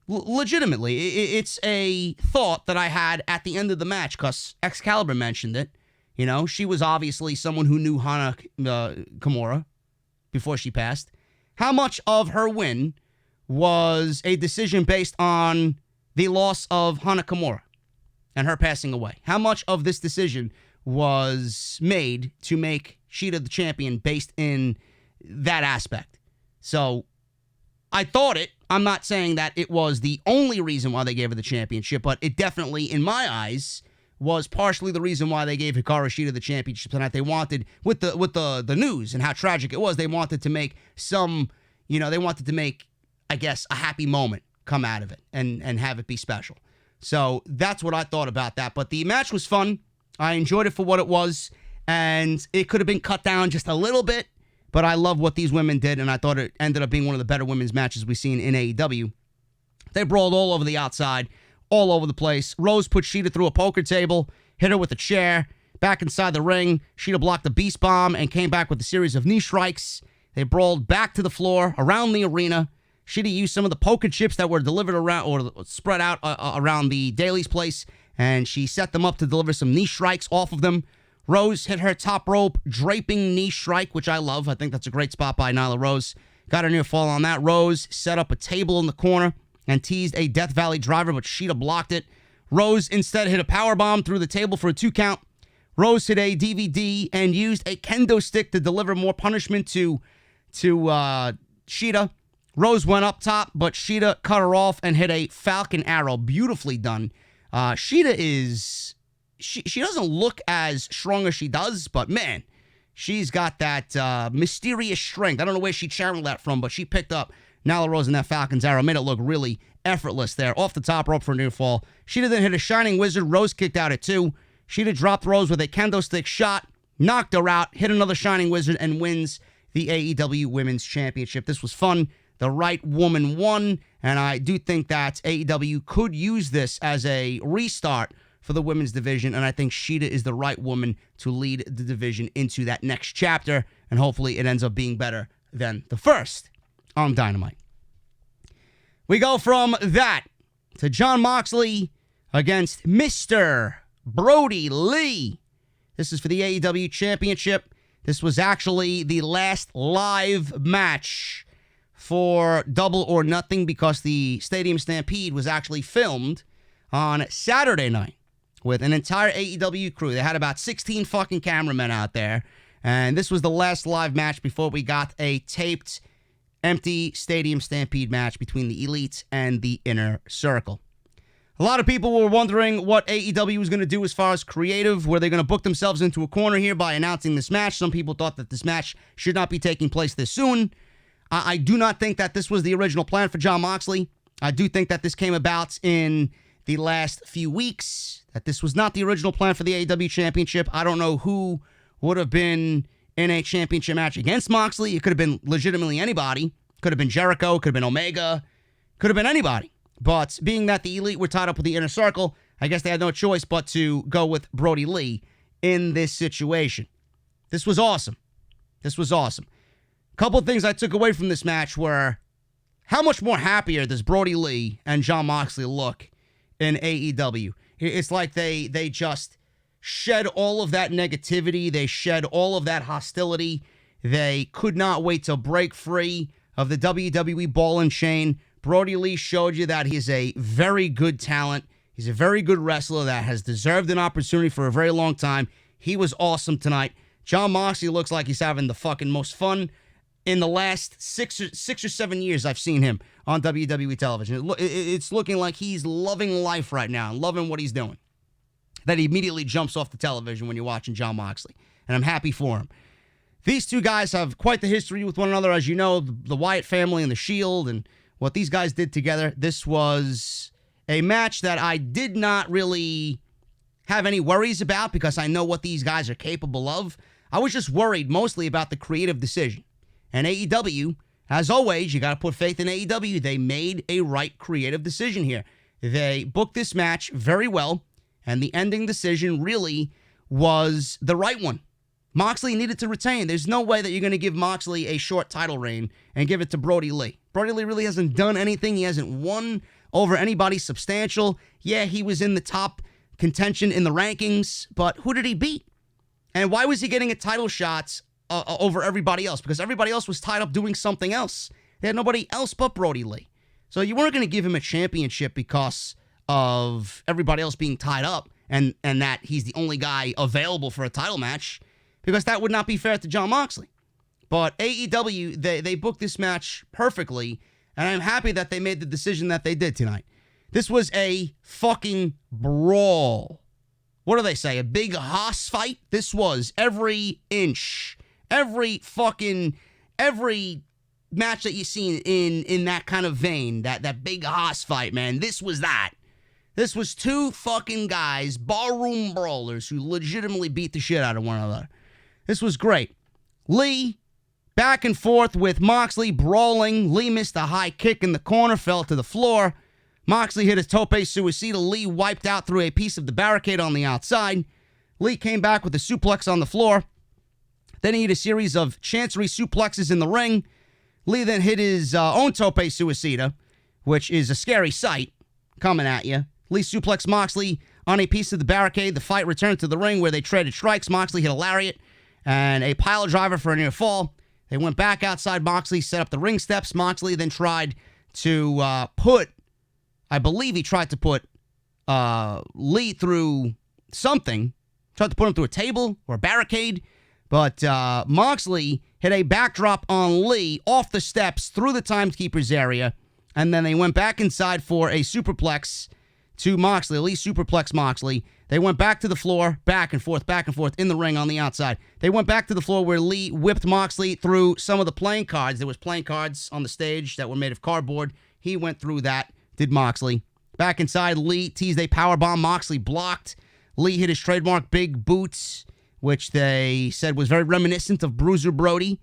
legitimately, it's a thought that I had at the end of the match because Excalibur mentioned it. You know, she was obviously someone who knew Hana Kimura before she passed. How much of her win was a decision based on the loss of Hana Kimura and her passing away? How much of this decision was made to make Shida the champion based in that aspect? So I thought it. I'm not saying that it was the only reason why they gave her the championship, but it definitely, in my eyes, was partially the reason why they gave Hikaru Shida the championship tonight. They wanted, with the news and how tragic it was, they wanted to make I guess, a happy moment come out of it and have it be special. So that's what I thought about that. But the match was fun. I enjoyed it for what it was, and it could have been cut down just a little bit, but I love what these women did, and I thought it ended up being one of the better women's matches we've seen in AEW. They brawled all over the outside, all over the place. Rose put Shida through a poker table, hit her with a chair, Back inside the ring, Shida blocked the Beast Bomb and came back with a series of knee strikes. They brawled back to the floor, around the arena. Shida used some of the poker chips that were delivered around or spread out around the Daily's place, and she set them up to deliver some knee strikes off of them. Rose hit her top rope draping knee strike, which I love. I think that's a great spot by Nyla Rose. Got a near fall on that. Rose set up a table in the corner and teased a Death Valley driver, but Shida blocked it. Rose instead hit a powerbomb through the table for a 2 count. Rose hit a DVD and used a kendo stick to deliver more punishment to Shida. Rose went up top, but Shida cut her off and hit a Falcon Arrow. Beautifully done. Shida is... She doesn't look as strong as she does, but man, she's got that mysterious strength. I don't know where she channeled that from, but she picked up Nyla Rose and that Falcon's Arrow. Made it look really effortless there. Off the top rope for a near fall. Shida then hit a Shining Wizard. Rose kicked out at 2. Shida dropped Rose with a kendo stick shot, knocked her out, hit another Shining Wizard, and wins the AEW Women's Championship. This was fun. The right woman won, and I do think that AEW could use this as a restart for the women's division, and I think Shida is the right woman to lead the division into that next chapter, and hopefully it ends up being better than the first on Dynamite. We go from that to Jon Moxley against Mr. Brodie Lee. This is for the AEW Championship. This was actually the last live match for Double or Nothing because the Stadium Stampede was actually filmed on Saturday night with an entire AEW crew. They had about 16 fucking cameramen out there, and this was the last live match before we got a taped, empty Stadium Stampede match between the Elite and the Inner Circle. A lot of people were wondering what AEW was going to do as far as creative. Were they going to book themselves into a corner here by announcing this match? Some people thought that this match should not be taking place this soon. I do not think that this was the original plan for Jon Moxley. I do think that this came about in the last few weeks, that this was not the original plan for the AEW Championship. I don't know who would have been in a championship match against Moxley. It could have been legitimately anybody. Could have been Jericho, could have been Omega, could have been anybody. But being that the Elite were tied up with the Inner Circle, I guess they had no choice but to go with Brodie Lee in this situation. This was awesome. This was awesome. A couple of things I took away from this match were how much more happier does Brodie Lee and Jon Moxley look in AEW. It's like they just shed all of that negativity. They shed all of that hostility. They could not wait to break free of the WWE ball and chain. Brodie Lee showed you that he's a very good talent. He's a very good wrestler that has deserved an opportunity for a very long time. He was awesome tonight. Jon Moxley looks like he's having the fucking most fun in the last six or 7 years I've seen him on WWE television. It's looking like he's loving life right now and loving what he's doing. That he immediately jumps off the television when you're watching Jon Moxley. And I'm happy for him. These two guys have quite the history with one another, as you know, the Wyatt family and the Shield and what these guys did together. This was a match that I did not really have any worries about because I know what these guys are capable of. I was just worried mostly about the creative decision. And AEW, as always, you got to put faith in AEW. They made a right creative decision here. They booked this match very well, and the ending decision really was the right one. Moxley needed to retain. There's no way that you're going to give Moxley a short title reign and give it to Brodie Lee. Brodie Lee really hasn't done anything. He hasn't won over anybody substantial. Yeah, he was in the top contention in the rankings, but who did he beat? And why was he getting a title shot over everybody else? Because everybody else was tied up doing something else. They had nobody else but Brodie Lee. So you weren't going to give him a championship because of everybody else being tied up and that he's the only guy available for a title match, because that would not be fair to Jon Moxley. But AEW, they booked this match perfectly, and I'm happy that they made the decision that they did tonight. This was a fucking brawl. What do they say? A big hoss fight? This was every inch, every match that you've seen in that kind of vein, that big hoss fight, man. This was that. This was two fucking guys, barroom brawlers, who legitimately beat the shit out of one another. This was great. Lee, back and forth with Moxley, brawling. Lee missed a high kick in the corner, fell to the floor. Moxley hit his tope suicida. Lee wiped out through a piece of the barricade on the outside. Lee came back with a suplex on the floor. Then he hit a series of chancery suplexes in the ring. Lee then hit his own tope suicida, which is a scary sight coming at you. Lee suplexed Moxley on a piece of the barricade. The fight returned to the ring where they traded strikes. Moxley hit a lariat and a pile driver for a near fall. They went back outside Moxley, set up the ring steps. Moxley then tried to I believe he tried to put Lee through something. Tried to put him through a table or a barricade. But Moxley hit a backdrop on Lee off the steps through the timekeeper's area. And then they went back inside for a superplex to Moxley. Lee superplex Moxley. They went back to the floor, back and forth in the ring on the outside. They went back to the floor where Lee whipped Moxley through some of the playing cards. There was playing cards on the stage that were made of cardboard. He went through that, did Moxley. Back inside, Lee teased a powerbomb. Moxley blocked. Lee hit his trademark big boots, which they said was very reminiscent of Bruiser Brodie.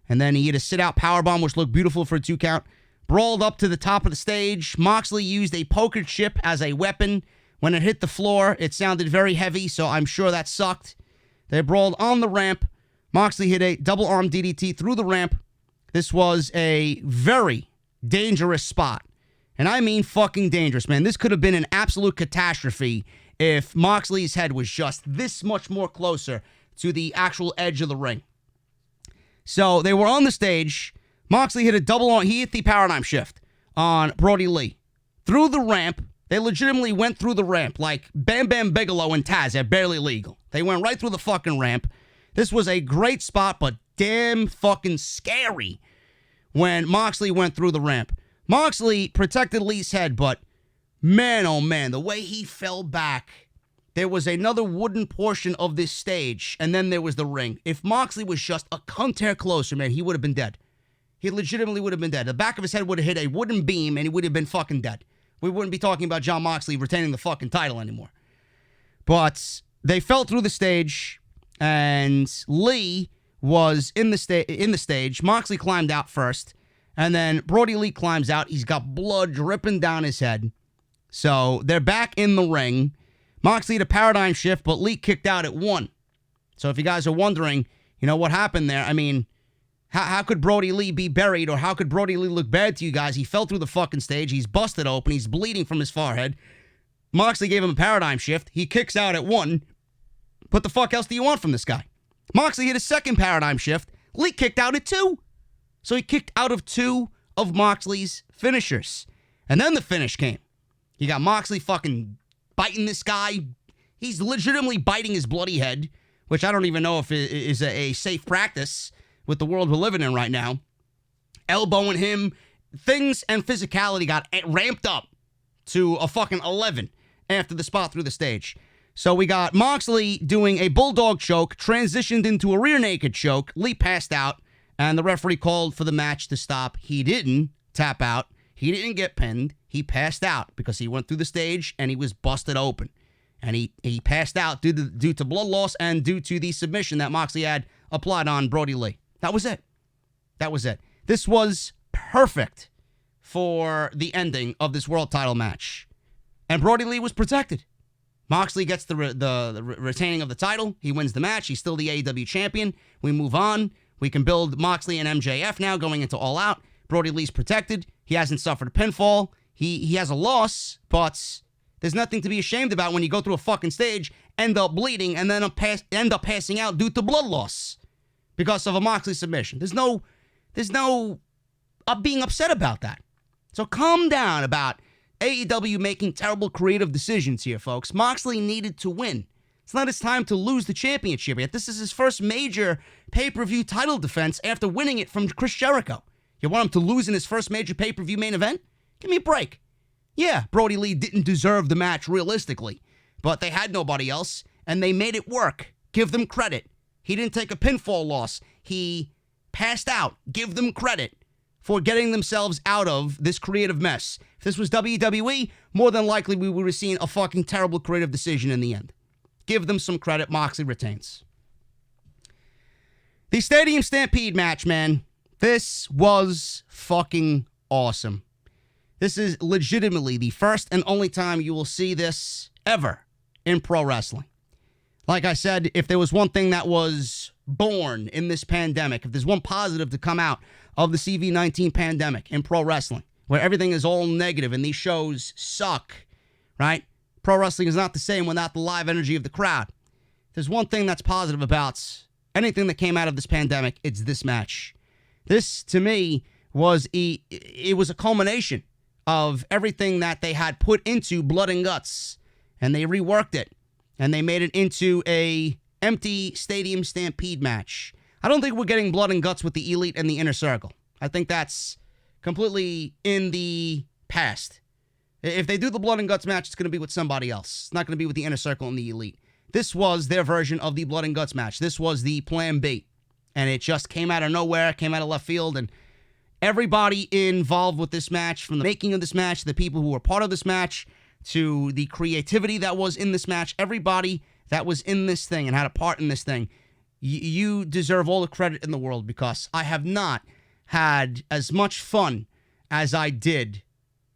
And then he hit a sit-out powerbomb, which looked beautiful for a 2 count. Brawled up to the top of the stage. Moxley used a poker chip as a weapon. When it hit the floor, it sounded very heavy, so I'm sure that sucked. They brawled on the ramp. Moxley hit a double arm DDT through the ramp. This was a very dangerous spot. And I mean fucking dangerous, man. This could have been an absolute catastrophe if Moxley's head was just this much more closer to the actual edge of the ring. So they were on the stage. Moxley hit a double arm. He hit the paradigm shift on Brodie Lee. Through the ramp. They legitimately went through the ramp like Bam Bam Bigelow and Taz at Barely Legal. They went right through the fucking ramp. This was a great spot, but damn fucking scary when Moxley went through the ramp. Moxley protected Lee's head, but man, oh man, the way he fell back, there was another wooden portion of this stage, and then there was the ring. If Moxley was just a cunt hair closer, man, he would have been dead. He legitimately would have been dead. The back of his head would have hit a wooden beam, and he would have been fucking dead. We wouldn't be talking about Jon Moxley retaining the fucking title anymore. But they fell through the stage, and Lee was in the stage. Moxley climbed out first, and then Brodie Lee climbs out. He's got blood dripping down his head. So they're back in the ring. Moxley had a paradigm shift, but Lee kicked out at 1. So if you guys are wondering, you know, what happened there, I mean, how could Brodie Lee be buried, or how could Brodie Lee look bad to you guys? He fell through the fucking stage. He's busted open. He's bleeding from his forehead. Moxley gave him a paradigm shift. He kicks out at 1. What the fuck else do you want from this guy? Moxley hit a second paradigm shift. Lee kicked out at 2. So he kicked out of 2 of Moxley's finishers. And then the finish came. You got Moxley fucking biting this guy. He's legitimately biting his bloody head, which I don't even know if it is a safe practice with the world we're living in right now. Elbowing him. Things and physicality got ramped up to a fucking 11 after the spot through the stage. So we got Moxley doing a bulldog choke, transitioned into a rear naked choke. Lee passed out, and the referee called for the match to stop. He didn't tap out. He didn't get pinned. He passed out because he went through the stage and he was busted open. And he passed out due to blood loss and due to the submission that Moxley had applied on Brodie Lee. That was it. That was it. This was perfect for the ending of this world title match. And Brodie Lee was protected. Moxley gets the retaining of the title. He wins the match. He's still the AEW champion. We move on. We can build Moxley and MJF now going into All Out. Brodie Lee's protected. He hasn't suffered a pinfall. He has a loss, but there's nothing to be ashamed about when you go through a fucking stage, end up bleeding, and then end up passing out due to blood loss because of a Moxley submission. There's no being upset about that. So calm down about AEW making terrible creative decisions here, folks. Moxley needed to win. It's not his time to lose the championship yet. This is his first major pay-per-view title defense after winning it from Chris Jericho. You want him to lose in his first major pay-per-view main event? Give me a break. Yeah, Brodie Lee didn't deserve the match realistically, but they had nobody else, and they made it work. Give them credit. He didn't take a pinfall loss. He passed out. Give them credit for getting themselves out of this creative mess. If this was WWE, more than likely we would have seen a fucking terrible creative decision in the end. Give them some credit. Moxley retains. The Stadium Stampede match, man. This was fucking awesome. This is legitimately the first and only time you will see this ever in pro wrestling. Like I said, if there was one thing that was born in this pandemic, if there's one positive to come out of the CV-19 pandemic in pro wrestling, where everything is all negative and these shows suck, right? Pro wrestling is not the same without the live energy of the crowd. If there's one thing that's positive about anything that came out of this pandemic, it's this match. This, to me, was a culmination of everything that they had put into Blood and Guts, and they reworked it, and they made it into a empty Stadium Stampede match. I don't think we're getting Blood and Guts with the Elite and the Inner Circle. I think that's completely in the past. If they do the Blood and Guts match, it's going to be with somebody else. It's not going to be with the Inner Circle and the Elite. This was their version of the Blood and Guts match. This was the Plan B. And it just came out of nowhere, came out of left field, and everybody involved with this match, from the making of this match, the people who were part of this match, to the creativity that was in this match, everybody that was in this thing and had a part in this thing, you deserve all the credit in the world, because I have not had as much fun as I did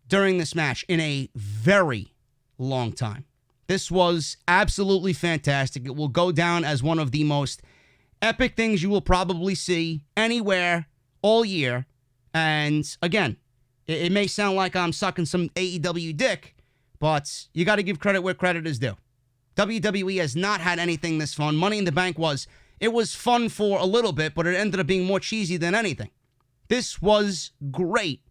during this match in a very long time. This was absolutely fantastic. It will go down as one of the most epic things you will probably see anywhere all year. And again, it may sound like I'm sucking some AEW dick, but you got to give credit where credit is due. WWE has not had anything this fun. Money in the Bank was fun for a little bit, but it ended up being more cheesy than anything. This was great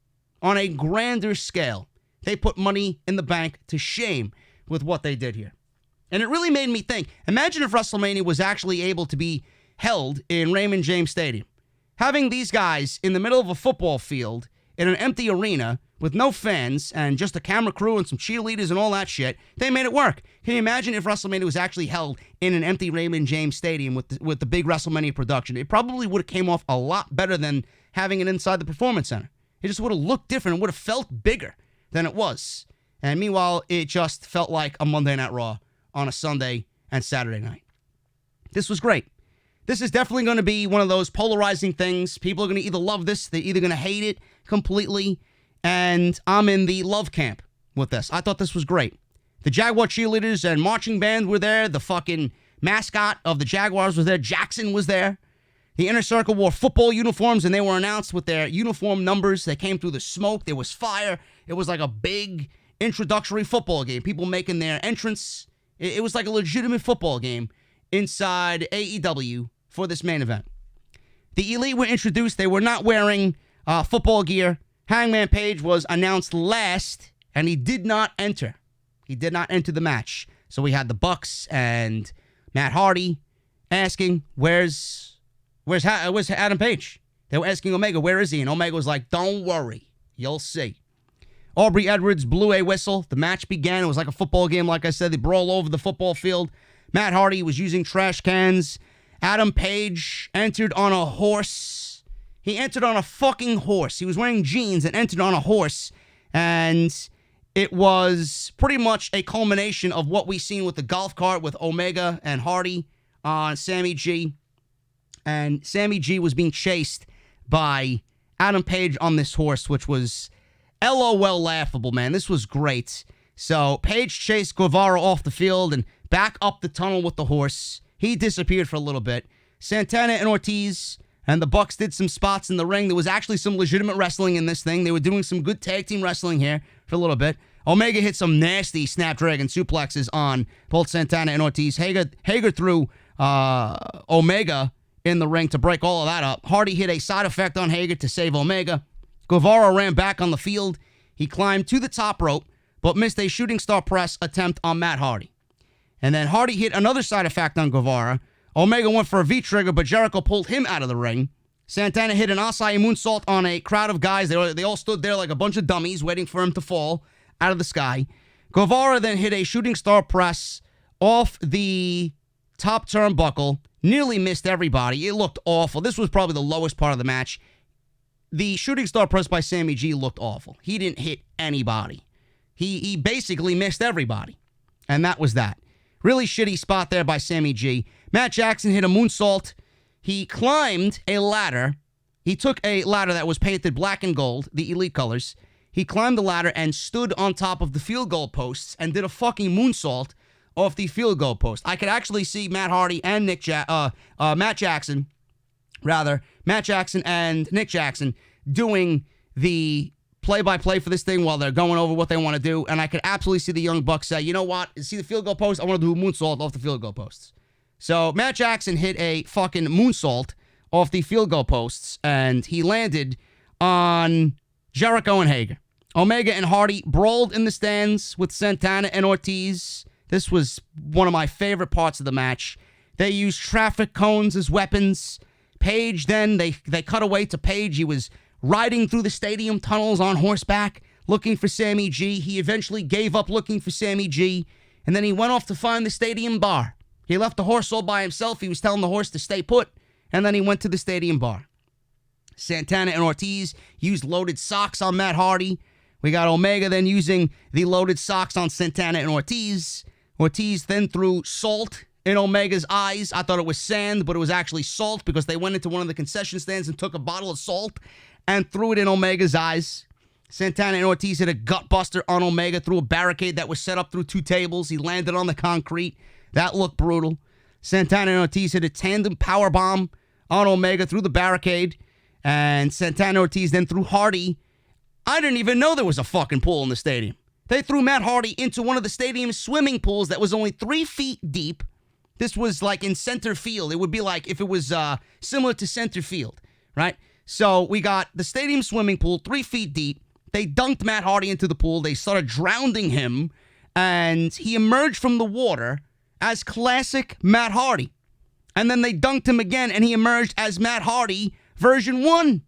on a grander scale. They put Money in the Bank to shame with what they did here. And it really made me think, imagine if WrestleMania was actually able to be held in Raymond James Stadium. Having these guys in the middle of a football field in an empty arena with no fans and just a camera crew and some cheerleaders and all that shit, they made it work. Can you imagine if WrestleMania was actually held in an empty Raymond James Stadium with the big WrestleMania production? It probably would have came off a lot better than having it inside the Performance Center. It just would have looked different. It would have felt bigger than it was. And meanwhile, it just felt like a Monday Night Raw on a Sunday and Saturday night. This was great. This is definitely going to be one of those polarizing things. People are going to either love this, they're either going to hate it completely, and I'm in the love camp with this. I thought this was great. The Jaguar cheerleaders and marching band were there. The fucking mascot of the Jaguars was there. Jackson was there. The Inner Circle wore football uniforms, and they were announced with their uniform numbers. They came through the smoke. There was fire. It was like a big introductory football game. People making their entrance. It was like a legitimate football game inside AEW for this main event. The Elite were introduced. They were not wearing football gear. Hangman Page was announced last, and he did not enter. He did not enter the match. So we had the Bucks and Matt Hardy asking, where's Adam Page? They were asking Omega, where is he? And Omega was like, don't worry, you'll see. Aubrey Edwards blew a whistle. The match began. It was like a football game, like I said. They brawl over the football field. Matt Hardy was using trash cans. Adam Page entered on a horse. He entered on a fucking horse. He was wearing jeans and entered on a horse. And it was pretty much a culmination of what we seen with the golf cart with Omega and Hardy on Sammy G. And Sammy G was being chased by Adam Page on this horse, which was LOL laughable, man. This was great. So Page chased Guevara off the field and back up the tunnel with the horse. He disappeared for a little bit. Santana and Ortiz and the Bucks did some spots in the ring. There was actually some legitimate wrestling in this thing. They were doing some good tag team wrestling here for a little bit. Omega hit some nasty Snapdragon suplexes on both Santana and Ortiz. Hager threw Omega in the ring to break all of that up. Hardy hit a side effect on Hager to save Omega. Guevara ran back on the field. He climbed to the top rope, but missed a shooting star press attempt on Matt Hardy. And then Hardy hit another side effect on Guevara. Omega went for a V-trigger, but Jericho pulled him out of the ring. Santana hit an Asai moonsault on a crowd of guys. They all stood there like a bunch of dummies waiting for him to fall out of the sky. Guevara then hit a shooting star press off the top turnbuckle. Nearly missed everybody. It looked awful. This was probably the lowest part of the match. The shooting star press by Sammy G looked awful. He didn't hit anybody. He basically missed everybody. And that was that. Really shitty spot there by Sammy G. Matt Jackson hit a moonsault. He climbed a ladder. He took a ladder that was painted black and gold, the Elite colors. He climbed the ladder and stood on top of the field goal posts and did a fucking moonsault off the field goal post. I could actually see Matt Hardy and Matt Jackson and Nick Jackson doing the play-by-play for this thing while they're going over what they want to do, and I could absolutely see the Young Bucks say, you know what, see the field goal post? I want to do a moonsault off the field goal posts. So Matt Jackson hit a fucking moonsault off the field goal posts, and he landed on Jericho and Hager. Omega and Hardy brawled in the stands with Santana and Ortiz. This was one of my favorite parts of the match. They used traffic cones as weapons. Page then, they cut away to Page. He was riding through the stadium tunnels on horseback, looking for Sammy G. He eventually gave up looking for Sammy G, and then he went off to find the stadium bar. He left the horse all by himself. He was telling the horse to stay put, and then he went to the stadium bar. Santana and Ortiz used loaded socks on Matt Hardy. We got Omega then using the loaded socks on Santana and Ortiz. Ortiz then threw salt in Omega's eyes. I thought it was sand, but it was actually salt because they went into one of the concession stands and took a bottle of salt and threw it in Omega's eyes. Santana and Ortiz hit a gut buster on Omega through a barricade that was set up through 2 tables. He landed on the concrete. That looked brutal. Santana and Ortiz hit a tandem powerbomb on Omega through the barricade. And Santana and Ortiz then threw Hardy. I didn't even know there was a fucking pool in the stadium. They threw Matt Hardy into one of the stadium's swimming pools that was only 3 feet deep. This was like in center field. It would be like if it was similar to center field, right? So we got the stadium swimming pool, 3 feet deep. They dunked Matt Hardy into the pool. They started drowning him, and he emerged from the water as classic Matt Hardy. And then they dunked him again, and he emerged as Matt Hardy version 1.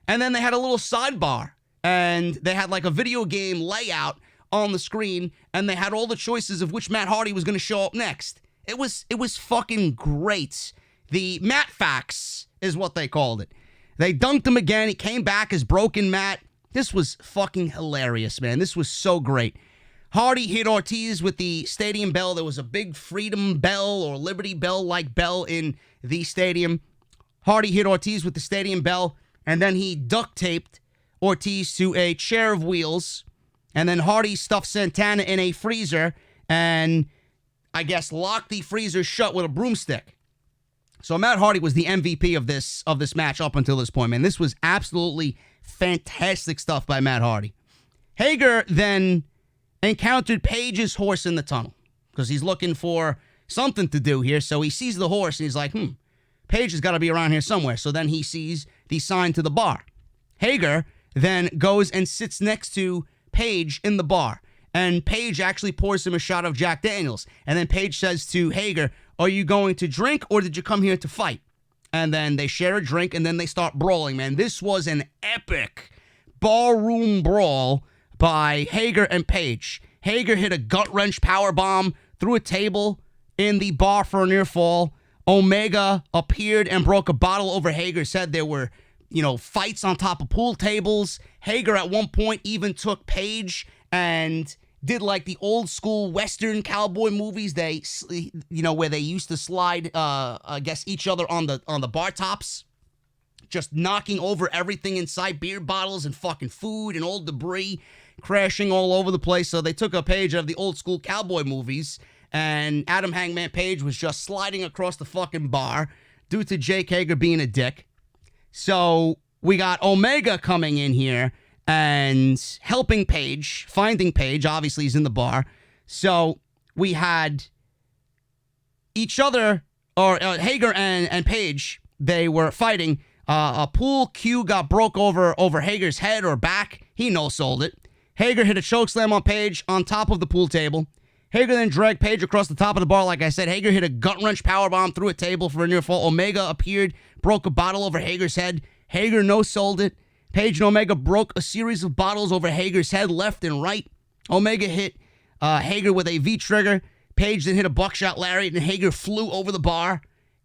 And then they had a little sidebar, and they had like a video game layout on the screen, and they had all the choices of which Matt Hardy was going to show up next. It was fucking great. The Matt Facts is what they called it. They dunked him again. He came back as Broken Matt. This was fucking hilarious, man. This was so great. Hardy hit Ortiz with the stadium bell. There was a big Freedom Bell or Liberty Bell-like bell in the stadium. Hardy hit Ortiz with the stadium bell, and then he duct taped Ortiz to a chair of wheels, and then Hardy stuffed Santana in a freezer and I guess locked the freezer shut with a broomstick. So Matt Hardy was the MVP of this match up until this point, man. This was absolutely fantastic stuff by Matt Hardy. Hager then encountered Page's horse in the tunnel because he's looking for something to do here. So he sees the horse and he's like, Page has got to be around here somewhere. So then he sees the sign to the bar. Hager then goes and sits next to Page in the bar. And Page actually pours him a shot of Jack Daniels. And then Page says to Hager, are you going to drink or did you come here to fight? And then they share a drink and then they start brawling, man. This was an epic ballroom brawl by Hager and Page. Hager hit a gut-wrench powerbomb through a table in the bar for a near fall. Omega appeared and broke a bottle over Hager's head. There were, fights on top of pool tables. Hager at one point even took Page and did like the old school Western cowboy movies. They, where they used to slide, each other on the bar tops, just knocking over everything inside, beer bottles and fucking food and old debris crashing all over the place. So they took a page of the old school cowboy movies, and Adam Hangman Page was just sliding across the fucking bar due to Jake Hager being a dick. So we got Omega coming in here and helping Page, finding Page. Obviously, he's in the bar. So we had each other, or Hager and Page, they were fighting. A pool cue got broke over Hager's head or back. He no-sold it. Hager hit a chokeslam on Page on top of the pool table. Hager then dragged Page across the top of the bar. Like I said, Hager hit a gut-wrench powerbomb through a table for a near fall. Omega appeared, broke a bottle over Hager's head. Hager no-sold it. Page and Omega broke a series of bottles over Hager's head left and right. Omega hit Hager with a V-trigger. Page then hit a buckshot lariat, and Hager flew over the bar.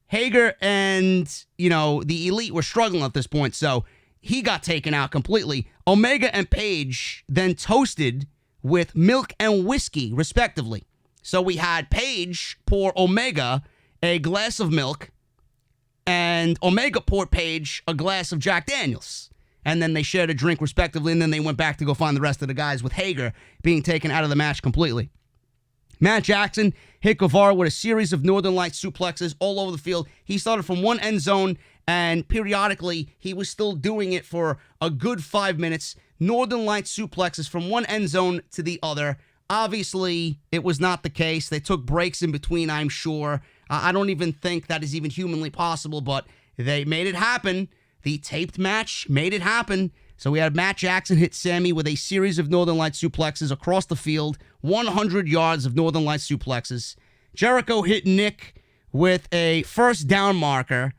Hager and, the Elite were struggling at this point, so he got taken out completely. Omega and Page then toasted with milk and whiskey, respectively. So we had Page pour Omega a glass of milk, and Omega poured Page a glass of Jack Daniels. And then they shared a drink, respectively, and then they went back to go find the rest of the guys, with Hager being taken out of the match completely. Matt Jackson hit Guevara with a series of Northern Light suplexes all over the field. He started from one end zone, and periodically, he was still doing it for a good 5 minutes. Northern Light suplexes from one end zone to the other. Obviously, it was not the case. They took breaks in between, I'm sure. I don't even think that is even humanly possible, but they made it happen. The taped match made it happen. So we had Matt Jackson hit Sammy with a series of Northern Light suplexes across the field, 100 yards of Northern Light suplexes. Jericho hit Nick with a first down marker.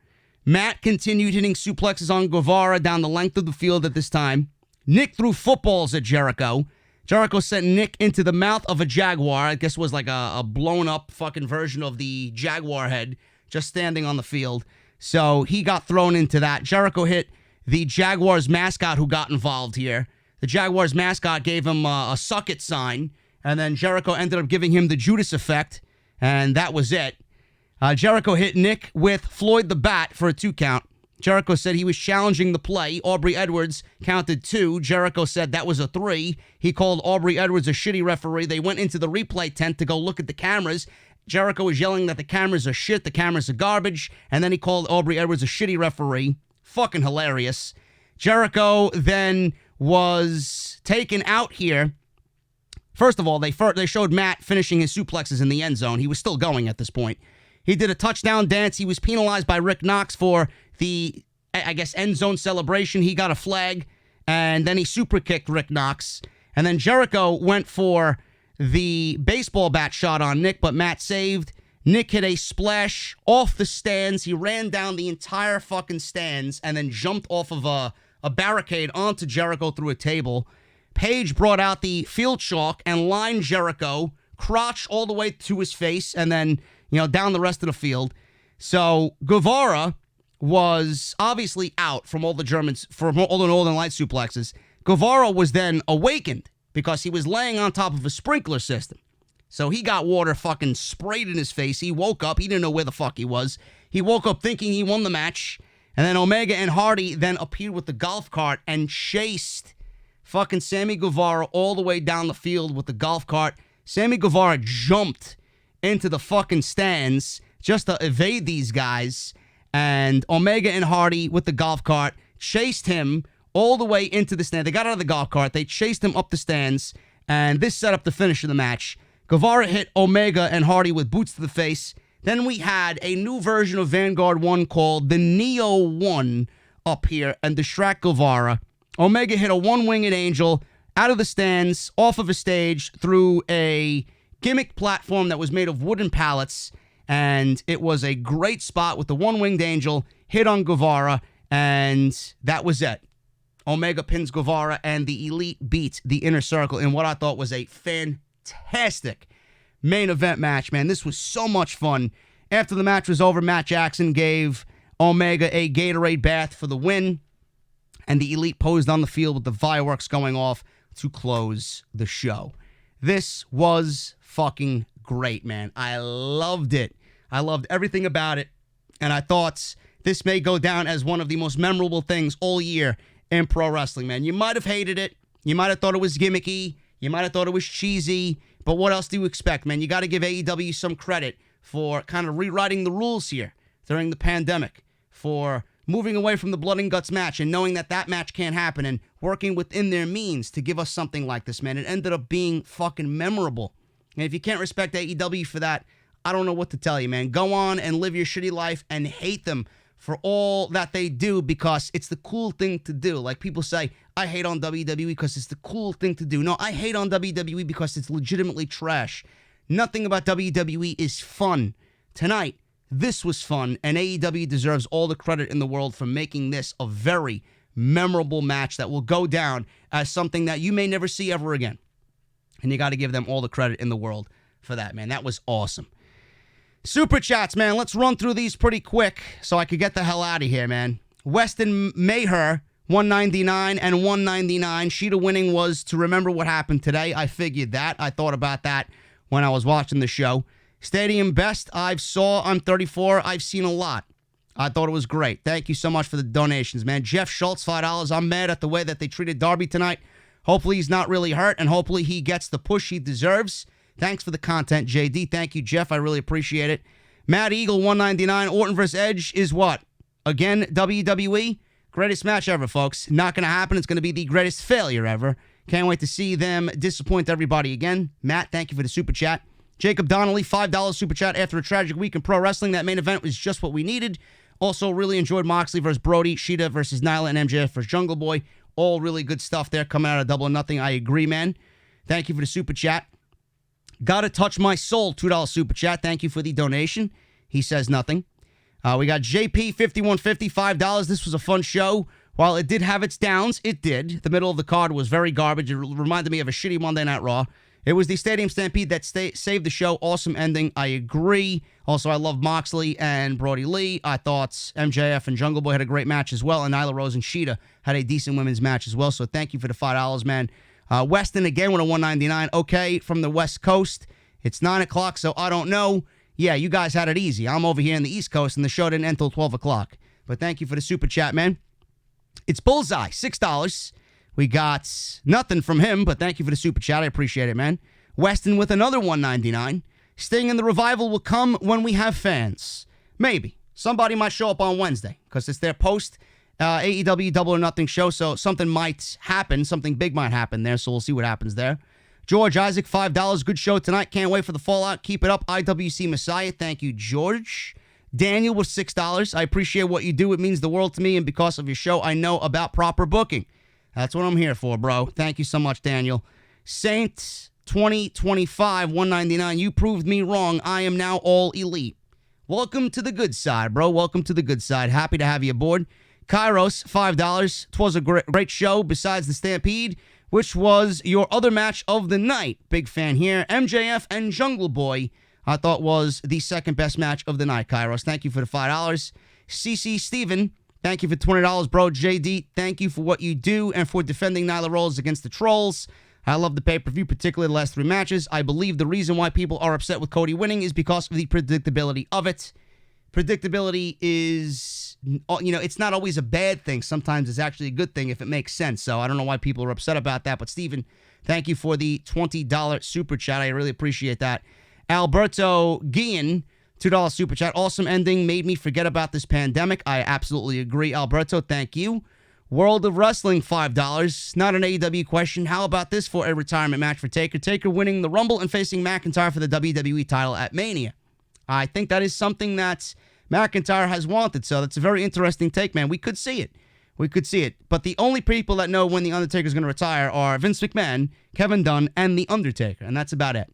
Matt continued hitting suplexes on Guevara down the length of the field at this time. Nick threw footballs at Jericho. Jericho sent Nick into the mouth of a Jaguar. I guess it was like a blown up fucking version of the Jaguar head just standing on the field. So he got thrown into that. Jericho hit the Jaguars mascot who got involved here. The Jaguars mascot gave him a suck it sign, and then Jericho ended up giving him the Judas effect, and that was it. Jericho hit Nick with Floyd the Bat for a 2 count. Jericho said he was challenging the play. Aubrey Edwards counted 2. Jericho said that was a 3. He called Aubrey Edwards a shitty referee. They went into the replay tent to go look at the cameras. Jericho was yelling that the cameras are shit, the cameras are garbage, and then he called Aubrey Edwards a shitty referee. Fucking hilarious. Jericho then was taken out here. First of all, they showed Matt finishing his suplexes in the end zone. He was still going at this point. He did a touchdown dance. He was penalized by Rick Knox for the, I guess, end zone celebration. He got a flag, and then he super kicked Rick Knox. And then Jericho went for the baseball bat shot on Nick, but Matt saved. Nick hit a splash off the stands. He ran down the entire fucking stands and then jumped off of a barricade onto Jericho through a table. Paige brought out the field chalk and lined Jericho, crotch all the way to his face, and then, down the rest of the field. So Guevara was obviously out from all the Northern Light suplexes. Guevara was then awakened because he was laying on top of a sprinkler system. So he got water fucking sprayed in his face. He woke up. He didn't know where the fuck he was. He woke up thinking he won the match. And then Omega and Hardy then appeared with the golf cart and chased fucking Sammy Guevara all the way down the field with the golf cart. Sammy Guevara jumped into the fucking stands just to evade these guys. And Omega and Hardy with the golf cart chased him all the way into the stand. They got out of the golf cart. They chased him up the stands. And this set up the finish of the match. Guevara hit Omega and Hardy with boots to the face. Then we had a new version of Vanguard 1 called the Neo 1 up here and distract Guevara. Omega hit a one-winged angel out of the stands, off of a stage, through a gimmick platform that was made of wooden pallets. And it was a great spot with the one-winged angel, hit on Guevara, and that was it. Omega pins Guevara, and the Elite beat the Inner Circle in what I thought was a fantastic main event match, man. This was so much fun. After the match was over, Matt Jackson gave Omega a Gatorade bath for the win, and the Elite posed on the field with the fireworks going off to close the show. This was fucking great, man. I loved it. I loved everything about it, and I thought this may go down as one of the most memorable things all year in pro wrestling, man. You might have hated it. You might have thought it was gimmicky. You might have thought it was cheesy. But what else do you expect, man? You got to give AEW some credit for kind of rewriting the rules here during the pandemic, for moving away from the blood and guts match and knowing that that match can't happen and working within their means to give us something like this, man. It ended up being fucking memorable. And if you can't respect AEW for that, I don't know what to tell you, man. Go on and live your shitty life and hate them for all that they do because it's the cool thing to do. Like people say, I hate on WWE because it's the cool thing to do. No, I hate on WWE because it's legitimately trash. Nothing about WWE is fun. Tonight, this was fun, and AEW deserves all the credit in the world for making this a very memorable match that will go down as something that you may never see ever again. And you got to give them all the credit in the world for that, man. That was awesome. Super chats, man. Let's run through these pretty quick so I could get the hell out of here, man. Weston Mayher, 199 and 199. Shida winning was to remember what happened today. I figured that. I thought about that when I was watching the show. Stadium best I'm 34. I've seen a lot. I thought it was great. Thank you so much for the donations, man. Jeff Schultz, $5. I'm mad at the way that they treated Darby tonight. Hopefully he's not really hurt, and hopefully he gets the push he deserves. Thanks for the content, JD. Thank you, Jeff. I really appreciate it. Matt Eagle, 199. Orton vs. Edge is what? Again, WWE? Greatest match ever, folks. Not going to happen. It's going to be the greatest failure ever. Can't wait to see them disappoint everybody again. Matt, thank you for the super chat. Jacob Donnelly, $5 super chat. After a tragic week in pro wrestling, that main event was just what we needed. Also, really enjoyed Moxley versus Brodie, Shida versus Nyla, and MJF versus Jungle Boy. All really good stuff there coming out of Double or Nothing. I agree, man. Thank you for the super chat. Gotta touch my soul, $2 super chat. Thank you for the donation. He says nothing. We got JP5150, $5. This was a fun show. While it did have its downs, it did. The middle of the card was very garbage. It reminded me of a shitty Monday Night Raw. It was the Stadium Stampede that saved the show. Awesome ending. I agree. Also, I love Moxley and Brodie Lee. I thought MJF and Jungle Boy had a great match as well. And Nyla Rose and Shida had a decent women's match as well. So thank you for the $5, man. Weston again with a $1.99. Okay, from the West Coast. It's 9 o'clock, so I don't know. Yeah, you guys had it easy. I'm over here in the East Coast, and the show didn't end until 12 o'clock. But thank you for the super chat, man. It's Bullseye, $6. We got nothing from him, but thank you for the super chat. I appreciate it, man. Weston with another $1.99. Sting and the Revival will come when we have fans. Maybe. Somebody might show up on Wednesday because it's their post AEW Double or Nothing show, so something might happen. Something big might happen there, so we'll see what happens there. George Isaac, $5. Good show tonight. Can't wait for the fallout. Keep it up. IWC Messiah. Thank you, George. Daniel with $6. I appreciate what you do. It means the world to me, and because of your show, I know about proper booking. That's what I'm here for, bro. Thank you so much, Daniel. Saint 2025, $1.99. You proved me wrong. I am now all elite. Welcome to the good side, bro. Welcome to the good side. Happy to have you aboard. Kairos, $5. Twas a great show besides the Stampede, which was your other match of the night. Big fan here. MJF and Jungle Boy, I thought was the second best match of the night, Kairos. Thank you for the $5. CC Steven, thank you for $20, bro. JD, thank you for what you do and for defending Nyla Rose against the trolls. I love the pay-per-view, particularly the last 3 matches. I believe the reason why people are upset with Cody winning is because of the predictability of it. Predictability is, it's not always a bad thing. Sometimes it's actually a good thing if it makes sense. So I don't know why people are upset about that. But Steven, thank you for the $20 super chat. I really appreciate that. Alberto Guillen, $2 super chat. Awesome ending. Made me forget about this pandemic. I absolutely agree, Alberto. Thank you. World of Wrestling, $5. Not an AEW question. How about this for a retirement match for Taker? Taker winning the Rumble and facing McIntyre for the WWE title at Mania. I think that is something that McIntyre has wanted, so that's a very interesting take, man. We could see it. We could see it. But the only people that know when The Undertaker is going to retire are Vince McMahon, Kevin Dunn, and The Undertaker, and that's about it.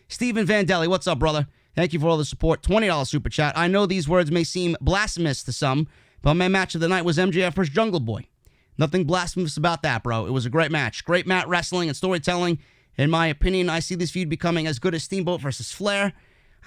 Steven Vandelli, what's up, brother? Thank you for all the support. $20 super chat. I know these words may seem blasphemous to some, but my match of the night was MJF versus Jungle Boy. Nothing blasphemous about that, bro. It was a great match. Great mat wrestling and storytelling. In my opinion, I see this feud becoming as good as Steamboat versus Flair.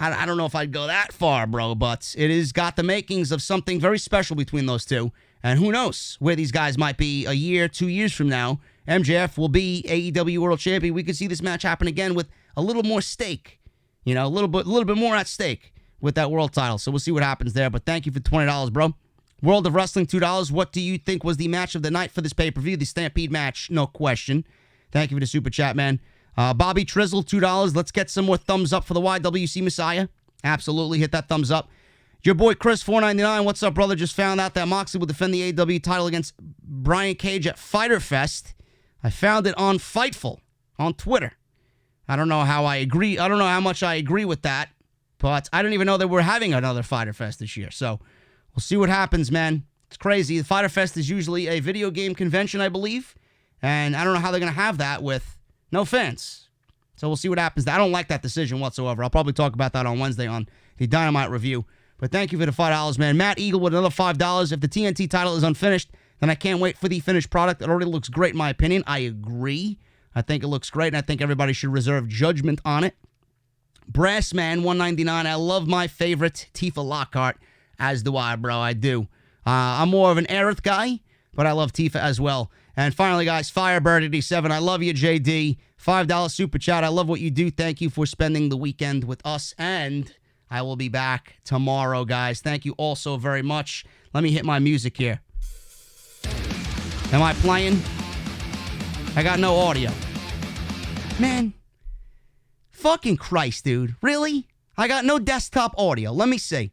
I don't know if I'd go that far, bro, but it has got the makings of something very special between those two. And who knows where these guys might be a year, 2 years from now. MJF will be AEW World Champion. We could see this match happen again with a little more stake. A little bit more at stake with that world title. So we'll see what happens there. But thank you for $20, bro. World of Wrestling, $2. What do you think was the match of the night for this pay-per-view? The Stampede match, no question. Thank you for the super chat, man. Bobby Trizzle, $2. Let's get some more thumbs up for the YWC Messiah. Absolutely, hit that thumbs up. Your boy Chris, $4.99. What's up, brother? Just found out that Moxley will defend the AEW title against Brian Cage at Fyter Fest. I found it on Fightful on Twitter. I don't know how I agree. I don't know how much I agree with that, but I didn't even know that we're having another Fyter Fest this year. So we'll see what happens, man. It's crazy. The Fyter Fest is usually a video game convention, I believe, and I don't know how they're going to have that with no fans. So we'll see what happens. I don't like that decision whatsoever. I'll probably talk about that on Wednesday on the Dynamite review. But thank you for the $5, man. Matt Eagle with another $5. If the TNT title is unfinished, then I can't wait for the finished product. It already looks great in my opinion. I agree. I think it looks great, and I think everybody should reserve judgment on it. Brassman, $1.99. I love my favorite Tifa Lockhart, as do I, bro. I do. I'm more of an Aerith guy, but I love Tifa as well. And finally, guys, Firebird87, I love you, JD. $5 super chat. I love what you do. Thank you for spending the weekend with us, and I will be back tomorrow, guys. Thank you all so very much. Let me hit my music here. Am I playing? I got no audio. Man, Fucking Christ, dude. Really? I got no desktop audio. Let me see.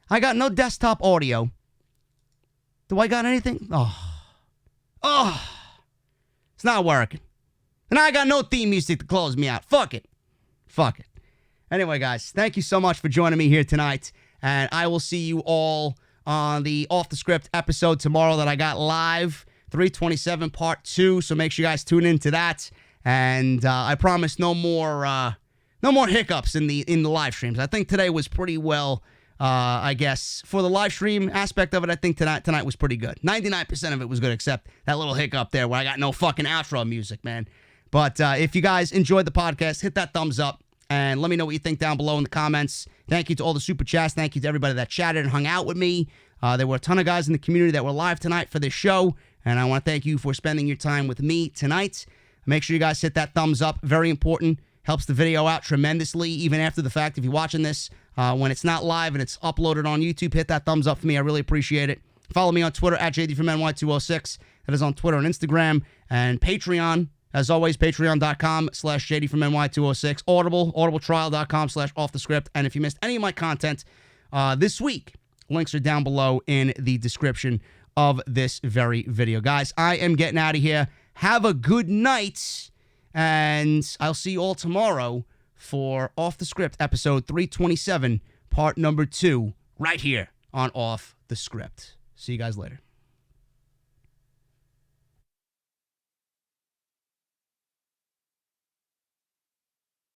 I got no desktop audio. Do I got anything? Oh. It's not working. And I got no theme music to close me out. Fuck it. Anyway, guys, thank you so much for joining me here tonight. And I will see you all on the Off the Script episode tomorrow that I got live, 327 part 2. So make sure you guys tune into that. And I promise no more hiccups in the live streams. I think today was pretty well, I guess, for the live stream aspect of it. I think tonight was pretty good. 99% of it was good, except that little hiccup there where I got no fucking outro music, man. But if you guys enjoyed the podcast, hit that thumbs up and let me know what you think down below in the comments. Thank you to all the super chats. Thank you to everybody that chatted and hung out with me. There were a ton of guys in the community that were live tonight for this show, and I want to thank you for spending your time with me tonight. Make sure you guys hit that thumbs up. Very important. Helps the video out tremendously, even after the fact. If you're watching this when it's not live and it's uploaded on YouTube, hit that thumbs up for me. I really appreciate it. Follow me on Twitter at JD206. That is on Twitter and Instagram. And Patreon, as always, patreon.com/JD206. Audible, audibletrial.com/offthescript. And if you missed any of my content this week, links are down below in the description of this very video. Guys, I am getting out of here. Have a good night. And I'll see you all tomorrow for Off the Script, episode 327, part number 2, right here on Off the Script. See you guys later.